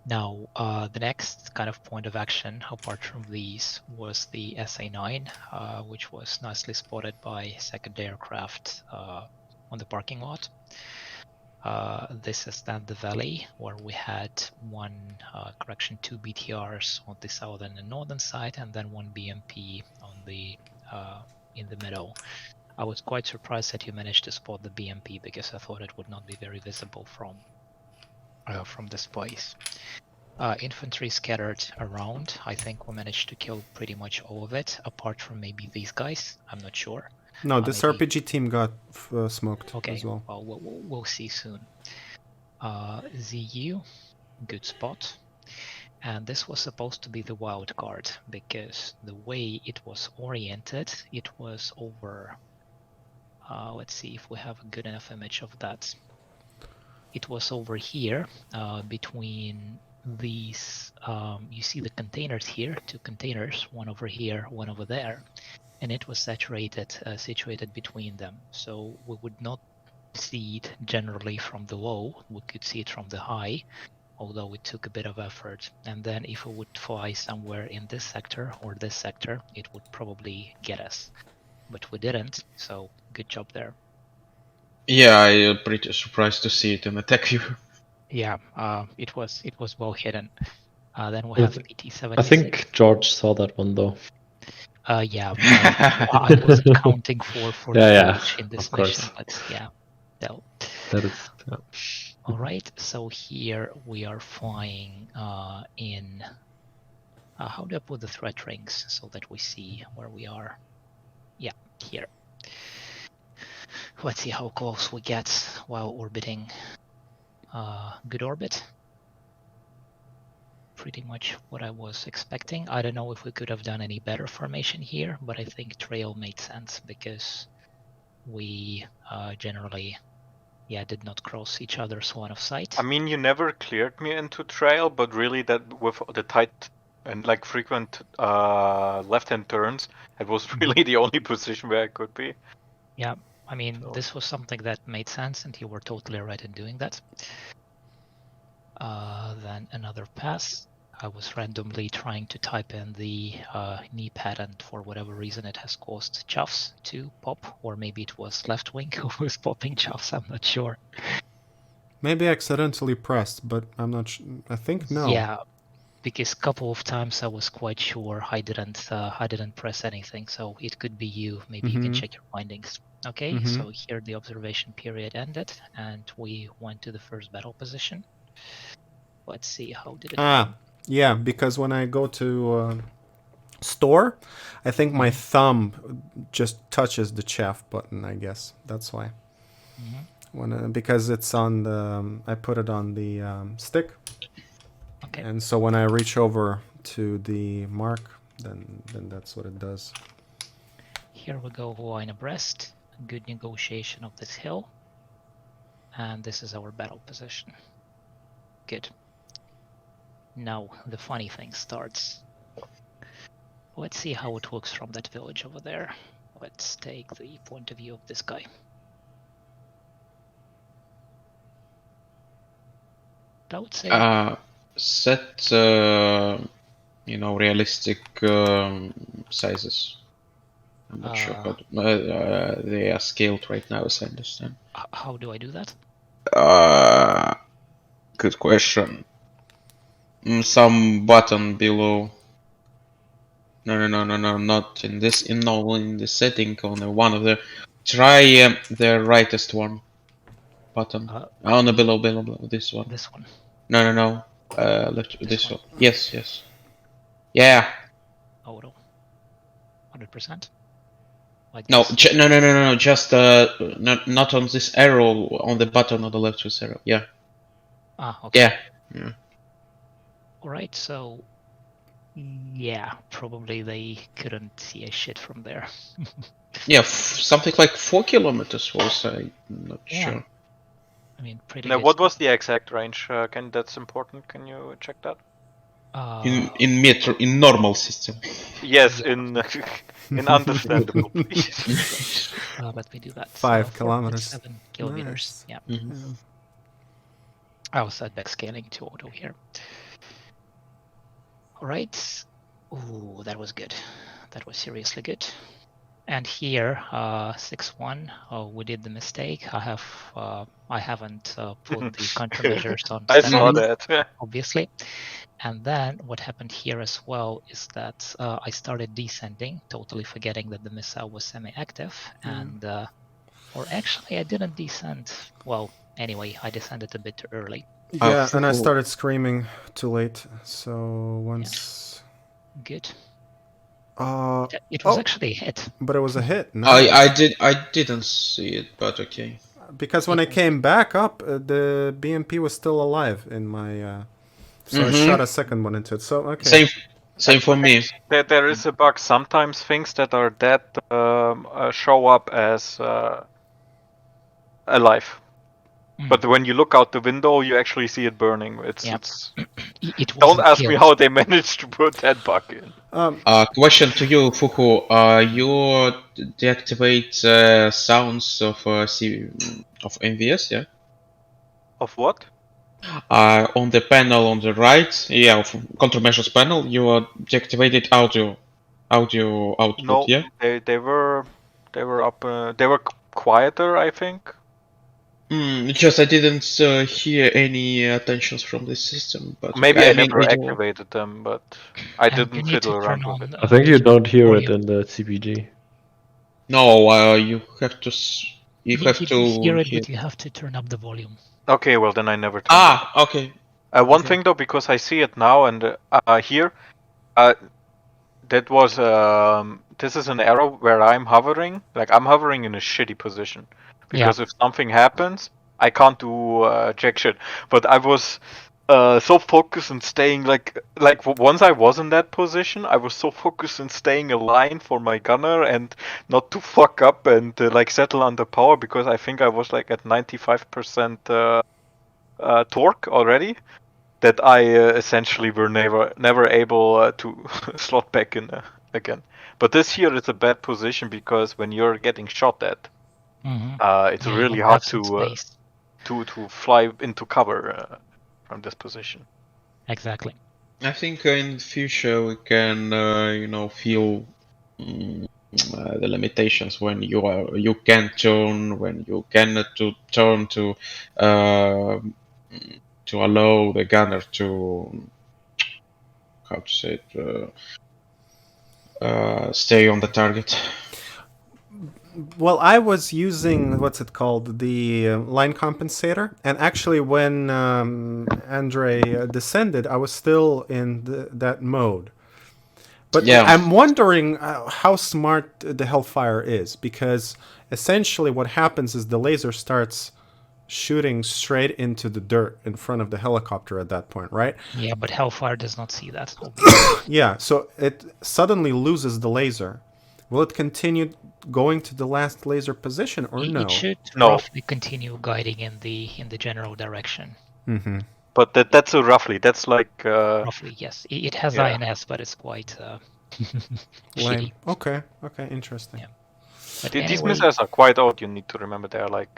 Now, the next kind of point of action, apart from these, was the SA-9, which was nicely spotted by second aircraft on the parking lot. This is then the valley, where we had two BTRs on the southern and northern side, and then one BMP on the in the middle. I was quite surprised that you managed to spot the BMP because I thought it would not be very visible from this place. Infantry scattered around. I think we managed to kill pretty much all of it, apart from maybe these guys. I'm not sure. No, this maybe... RPG team got smoked okay, as well. Well, we'll see soon. ZU, good spot. And this was supposed to be the wild card, because the way it was oriented, it was over... let's see if we have a good enough image of that. It was over here, between these... you see the containers here, two containers, one over here, one over there. And it was situated between them. So we would not see it generally from the low, we could see it from the high, although it took a bit of effort. And then if we would fly somewhere in this sector or this sector, it would probably get us. But we didn't, so good job there. Yeah, I'm pretty surprised to see it in the tech view. Yeah, it was well hidden. Then we have PT-76. I think George saw that one though. Yeah, I wasn't counting for the in this mission, but yeah, no. That is. Yeah. All right, so here we are flying in. How do I put the threat rings so that we see where we are? Yeah, here. Let's see how close we get while orbiting. Good orbit. Pretty much what I was expecting. I don't know if we could have done any better formation here, but I think trail made sense because we generally, did not cross each other's line of sight. I mean, you never cleared me into trail, but really that with the tight and like frequent left-hand turns, it was really the only position where I could be. Yeah, I mean, this was something that made sense, and you were totally right in doing that. Then another pass. I was randomly trying to type in the knee pad, and for whatever reason it has caused chuffs to pop, or maybe it was left wing who was popping chuffs, I'm not sure. Maybe accidentally pressed, but I'm not sure. I think no. Yeah, because a couple of times I was quite sure I didn't press anything, so it could be you. Maybe you can check your findings. Okay, so here the observation period ended, and we went to the first battle position. Let's see, how did it go? Yeah, because when I go to store, I think my thumb just touches the chaff button, I guess. That's why. Because it's on the... I put it on the stick. Okay. And so when I reach over to the mark, then that's what it does. Here we go, line abreast. Good negotiation of this hill. And this is our battle position. Good. Now the funny thing starts. Let's see how it looks from that village over there. Let's take the point of view of this guy. I would say... set, realistic sizes. I'm not sure how they are scaled right now, as I understand. How do I do that? Good question. Some button below. No, not in this. In the setting on one of the. Try the rightest one. Button. On the below. This one. This one. No. This one. Yes, yes. Yeah. Auto. 100%. Like No, this. no. Just not on this arrow on the button on the left with arrow. Yeah. Ah, okay. Yeah. Alright, so yeah, probably they couldn't see a shit from there. Yeah, something like 4 kilometers was. I'm not sure. I mean, pretty Now, good. what was the exact range? That's important. Can you check that? In normal system. Yes, in in understandable, please. Let me do that. 5 kilometers. 7 kilometers. Nice. Yeah. Mhm. I was set back scaling to auto here. Alright. Ooh, that was good. That was seriously good. And here, 6-1, we did the mistake. I haven't put the countermeasures on I saw standard, that. obviously. And then what happened here as well is that I started descending, totally forgetting that the missile was semi-active. And, or actually I didn't descend. Well, anyway, I descended a bit too early. Yeah, and I started screaming too late. So once... Good. Uh, It was actually a hit. but it was a hit. No? I didn't see it, but okay. Because when I came back up, the BMP was still alive in my... so I shot a second one into it. So, okay. Same for me. There is a bug. Sometimes things that are dead show up as alive. But when you look out the window, you actually see it burning. It's It don't wasn't ask me killed. how they managed to put that bug in. Question to you, Fuku. You deactivate sounds of of MVS, yeah? Of what? On the panel on the right, of countermeasures panel, you deactivated audio output, No, yeah? they were up. They were quieter, I think. Just I didn't hear any attentions from the system, but Maybe okay. I mean, never it- activated them, but I And you didn't need fiddle to around turn with on. it. I think you don't hear it volume. in the CPG. No, you have to. You have You to hear it, hear. but you have to turn up the volume. Okay, well then I never. Turned it. Okay. One Okay. thing though, because I see it now and here, that was this is an arrow where I'm hovering. Like I'm hovering in a shitty position because if something happens, I can't do jack shit. But I was so focused on staying like once I was in that position, I was so focused on staying aligned for my gunner and not to fuck up and like settle under power because I think I was like at 95% torque already. That I essentially were never able to slot back in again. But this here is a bad position because when you're getting shot at, it's really hard to fly into cover from this position. Exactly. I think in the future we can, feel the limitations when you can turn, when you cannot turn to allow the gunner to how to say it stay on the target. Well, I was using, what's it called, the line compensator. And actually, when Andre descended, I was still in that mode. But I'm wondering how smart the Hellfire is. Because essentially what happens is the laser starts shooting straight into the dirt in front of the helicopter at that point, right? Yeah, but Hellfire does not see that. Yeah, so it suddenly loses the laser. Will it continue going to the last laser position or no? It should roughly continue guiding in the general direction. Mm-hmm. But that's a roughly. That's like roughly, yes. It has INS, but it's quite shitty. Okay, interesting. Yeah. But these missiles are quite old. You need to remember they're like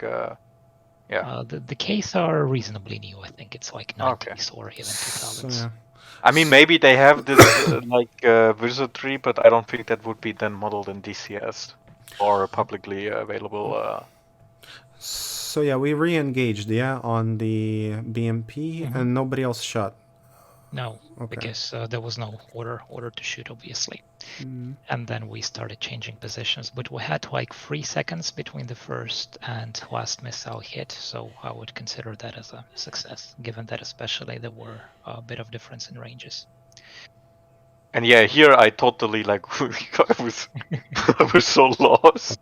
the case are reasonably new. I think it's like 90s or even 2000s. So, yeah. I mean, maybe they have this wizardry, but I don't think that would be then modeled in DCS or publicly available. So yeah, we re-engaged, on the BMP, and nobody else shot. No, Okay. because there was no order to shoot, obviously. And then we started changing positions, but we had like 3 seconds between the first and last missile hit, so I would consider that as a success, given that especially there were a bit of difference in ranges. And yeah, here I totally like I was so lost.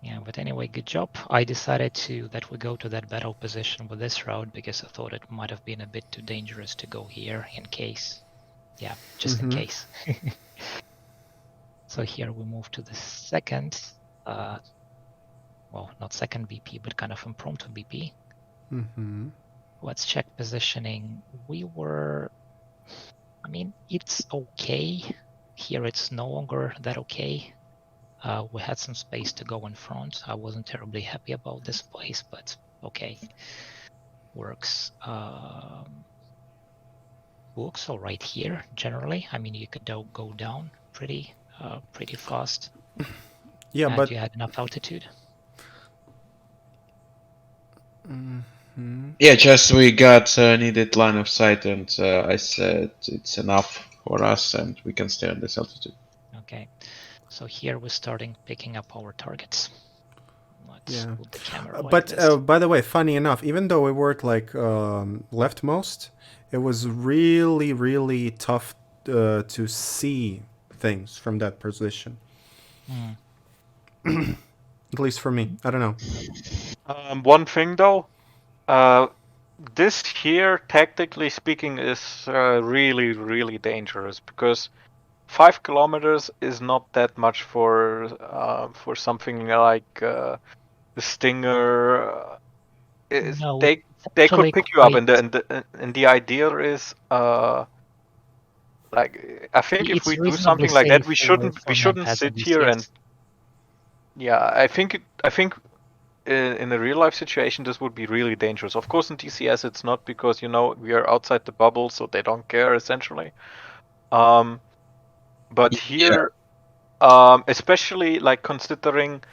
Yeah, but anyway, good job. I decided that we go to that battle position with this route because I thought it might have been a bit too dangerous to go here in case. Yeah, just in case. So here we move to the second, well, not second BP, but kind of impromptu BP. Let's check positioning. We were, I mean, it's okay. Here it's no longer that okay. We had some space to go in front. I wasn't terribly happy about this place, but okay, works. Looks all right here, generally. I mean, you could go down pretty fast. Yeah, and but you had enough altitude. Yeah, just we got needed line of sight, and I said it's enough for us, and we can stay on this altitude. Okay, so here we're starting picking up our targets. Let's put the camera like but this. by the way, funny enough, even though we were like leftmost, it was really tough to see things from that position. At least for me. I don't know. One thing though, this here, tactically speaking, is really dangerous because 5 kilometers is not that much for something like the Stinger. No, They could pick you up, and the idea is like I think if it's we do reasonably something like that, safe we for shouldn't Memphis sit and here and DCS. I think in a real life situation this would be really dangerous. Of course, in DCS it's not because we are outside the bubble, so they don't care essentially. But here, especially like considering,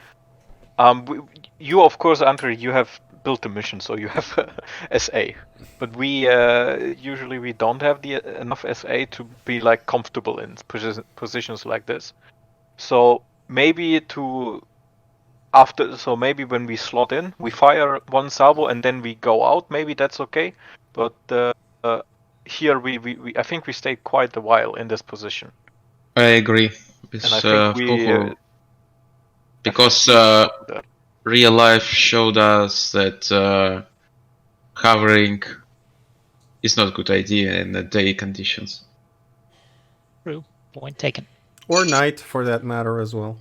you of course, Andre, you have built a mission, so you have SA. But we usually we don't have enough SA to be like comfortable in positions like this. So maybe maybe when we slot in, we fire one salvo and then we go out. Maybe that's okay. But here we I think we stayed quite a while in this position. I agree. And I think because real life showed us that hovering is not a good idea in the day conditions. True. Point taken. Or night, for that matter, as well.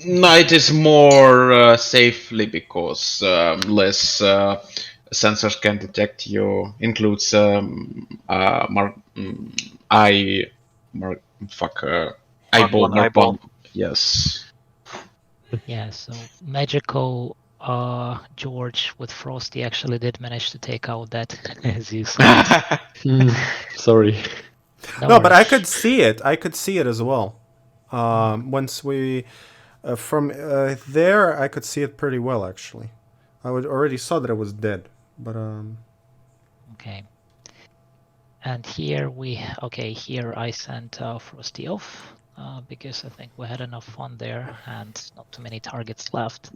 Night is more safely because less sensors can detect you. Includes eyeball bomb. Yes. Yeah. So magical George with Frosty actually did manage to take out that, as you said. Sorry. No, but I could see it. I could see it as well. Once we from there, I could see it pretty well actually. I already saw that it was dead, but Okay. And here here I sent Frosty off because I think we had enough fun there and not too many targets left.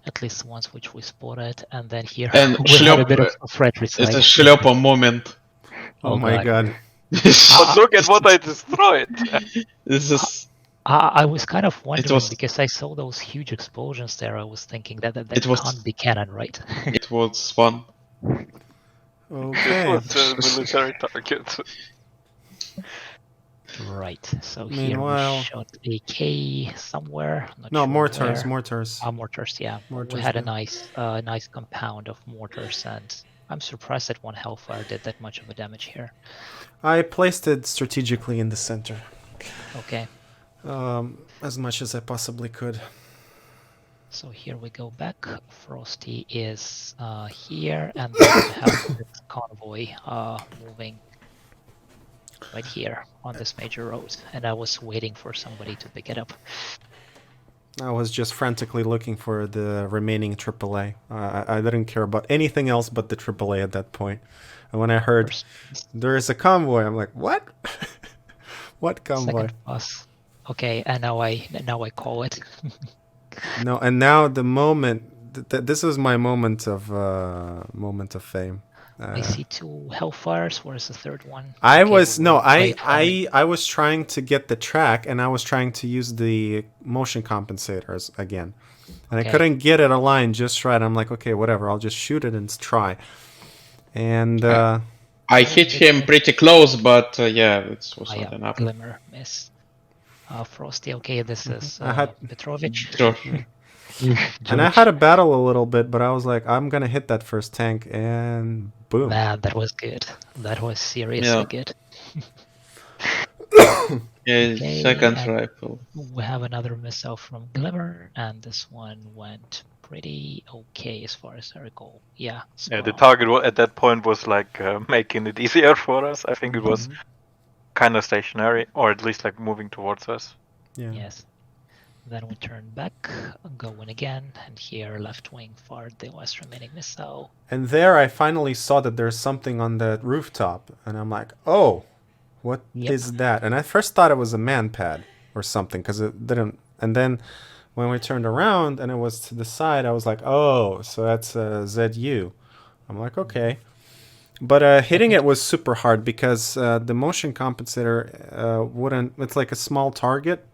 At least the ones which we spotted, and then here we had a bit of a fratricide. It's a Schlepo moment. Oh my god. But look at what I destroyed. This is. I was kind of wondering because I saw those huge explosions there. I was thinking that can't be cannon, right? It was fun. Okay. It was a military target. Right. So Meanwhile, here we shot AK somewhere. No, sure mortars. where. Mortars. Mortars. Yeah. Mortars, we had yeah. a nice compound of mortars, and I'm surprised that one Hellfire did that much of a damage here. I placed it strategically in the center. Okay. As much as I possibly could. So here we go back. Frosty is here, and then we have this convoy moving right here on this major road, and I was waiting for somebody to pick it up. I was just frantically looking for the remaining AAA. I didn't care about anything else but the AAA at that point. And when I heard there is a convoy, I'm like, what? What convoy? Second bus. Okay, and now I call it. No, and now the moment. This is my moment of fame. I see 2 Hellfires. Where's the third one? I Okay, was we no, will wait I was trying to get the track, and I was trying to use the motion compensators again, and Okay. I couldn't get it aligned just right. I'm like, okay, whatever, I'll just shoot it and try. And I hit him pretty close, but yeah, it was not enough. Glimmer miss. Frosty. Okay, this is I had- Petrovich. Sure. and I had a battle a little bit, but I was like, I'm gonna hit that first tank, and boom. Man, that was good. That was seriously Yeah. good. Yeah, Okay, second and rifle. we have another missile from Glimmer, and this one went pretty okay as far as I recall. Yeah. Yeah, the spot on. target at that point was like making it easier for us. I think it was kind of stationary, or at least like moving towards us. Yeah. Yes. Then we turn back, go in again, and here left wing fired the last remaining missile. And there, I finally saw that there's something on that rooftop, and I'm like, oh, what is Yep. that? And I first thought it was a man pad or something, because it didn't. And then when we turned around and it was to the side, I was like, oh, so that's a ZU. I'm like, okay. But hitting it was super hard because the motion compensator wouldn't. It's like a small target,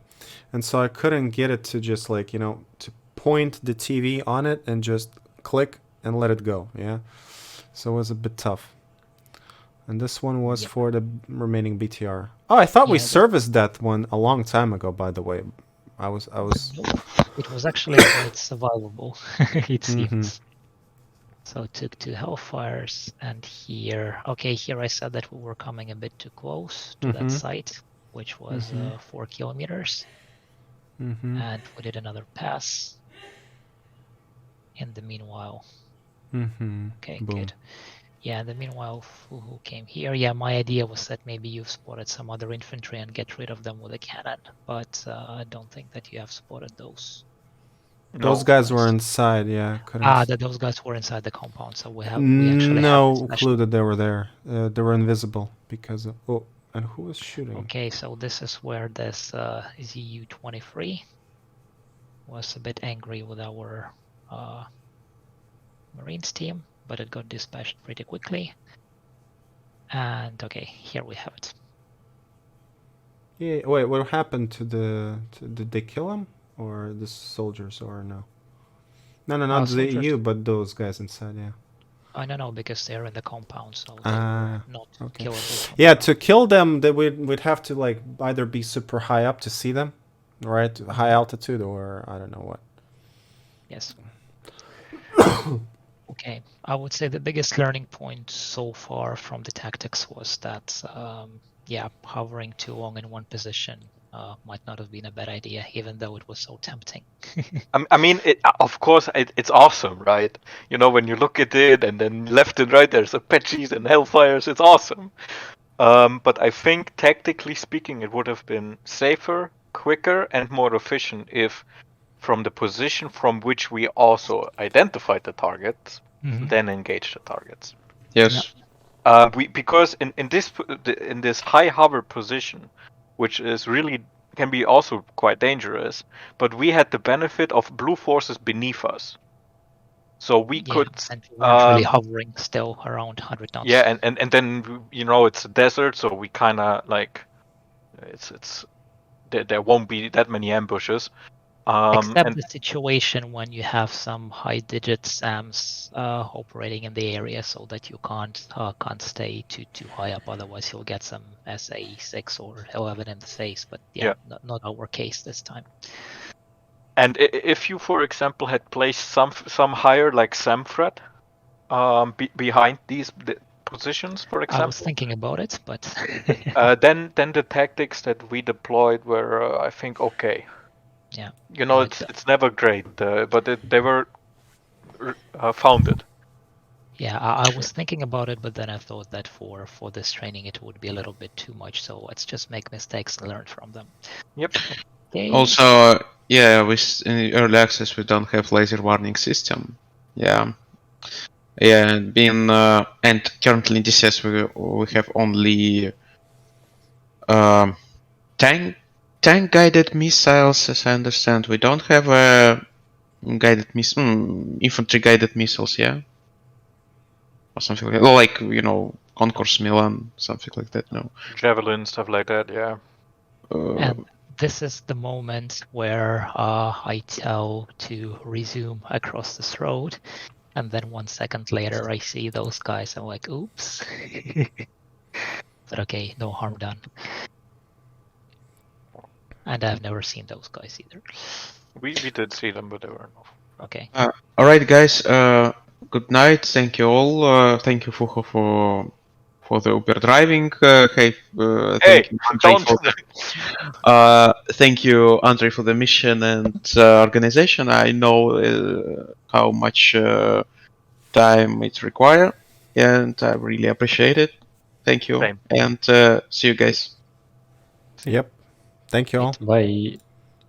and so I couldn't get it to just like to point the TV on it and just click and let it go. Yeah, so it was a bit tough. And this one was for the remaining BTR. Oh, I thought we serviced that one a long time ago. By the way, I was. Nope. It was actually quite survivable. It seems. So took 2 Hellfires, and here, okay, here I said that we were coming a bit too close to that site, which was 4 kilometers, and we did another pass. In the meanwhile, okay, Boom. good. Yeah, in the meanwhile, who came here? Yeah, my idea was that maybe you've spotted some other infantry and get rid of them with a cannon, but I don't think that you have spotted those. Those guys were inside, yeah. Those guys were inside the compound, so we actually no have clue that they were there. They were invisible because of, oh, and who was shooting? Okay, so this is where this ZU-23 was a bit angry with our Marines team, but it got dispatched pretty quickly. And okay, here we have it. Yeah, wait, what happened to did they kill him? Or the soldiers, or no? No, not the Soldiers. EU, but those guys inside, yeah. No, because they're in the compound, so they were not killable. Yeah, to kill them, we'd have to like either be super high up to see them, right? High altitude, or I don't know what. Yes. Okay, I would say the biggest learning point so far from the tactics was that, hovering too long in one position might not have been a bad idea, even though it was so tempting. I mean, of course, it's awesome, right? You know, when you look at it, and then left and right, there's Apaches and Hellfires. It's awesome. But I think, tactically speaking, it would have been safer, quicker, and more efficient if, from the position from which we also identified the targets, then engage the targets. Yes. Because in this high hover position, which is really can be also quite dangerous, but we had the benefit of blue forces beneath us, so we could. And we weren't really hovering still around 100 knots. Yeah, and then it's a desert, so we kind of like it's there won't be that many ambushes. Except the situation when you have some high-digit SAMs operating in the area, so that you can't stay too high up. Otherwise, you'll get some SA6 or 11 in the face. But not our case this time. And if you, for example, had placed some higher like SAM threat behind these positions, for example, I was thinking about it, but then the tactics that we deployed were, I think, okay. Yeah. It's never great, but they were founded. Yeah, I was thinking about it, but then I thought that for this training it would be a little bit too much. So let's just make mistakes and learn from them. Yep. Okay. Also, Yeah, in early access we don't have laser warning system. Yeah. Yeah, and being and currently in DCS we have only tank guided missiles, as I understand. We don't have guided infantry guided missiles, yeah, or something like that. Or like Concourse Milan, something like that. No. Javelin, stuff like that. Yeah. And this is the moment where I tell to resume across this road, and then 1 second later I see those guys. I'm like, oops. But okay, no harm done. And I've never seen those guys either. We did see them, but they were enough. Okay. All right, guys. Good night. Thank you all. Thank you for the Uber driving. Thank you, Andrei, thank you, Andrei, for the mission and organization. I know how much time it requires, and I really appreciate it. Thank you, Same. and see you guys. Yep. Thank you all. Bye.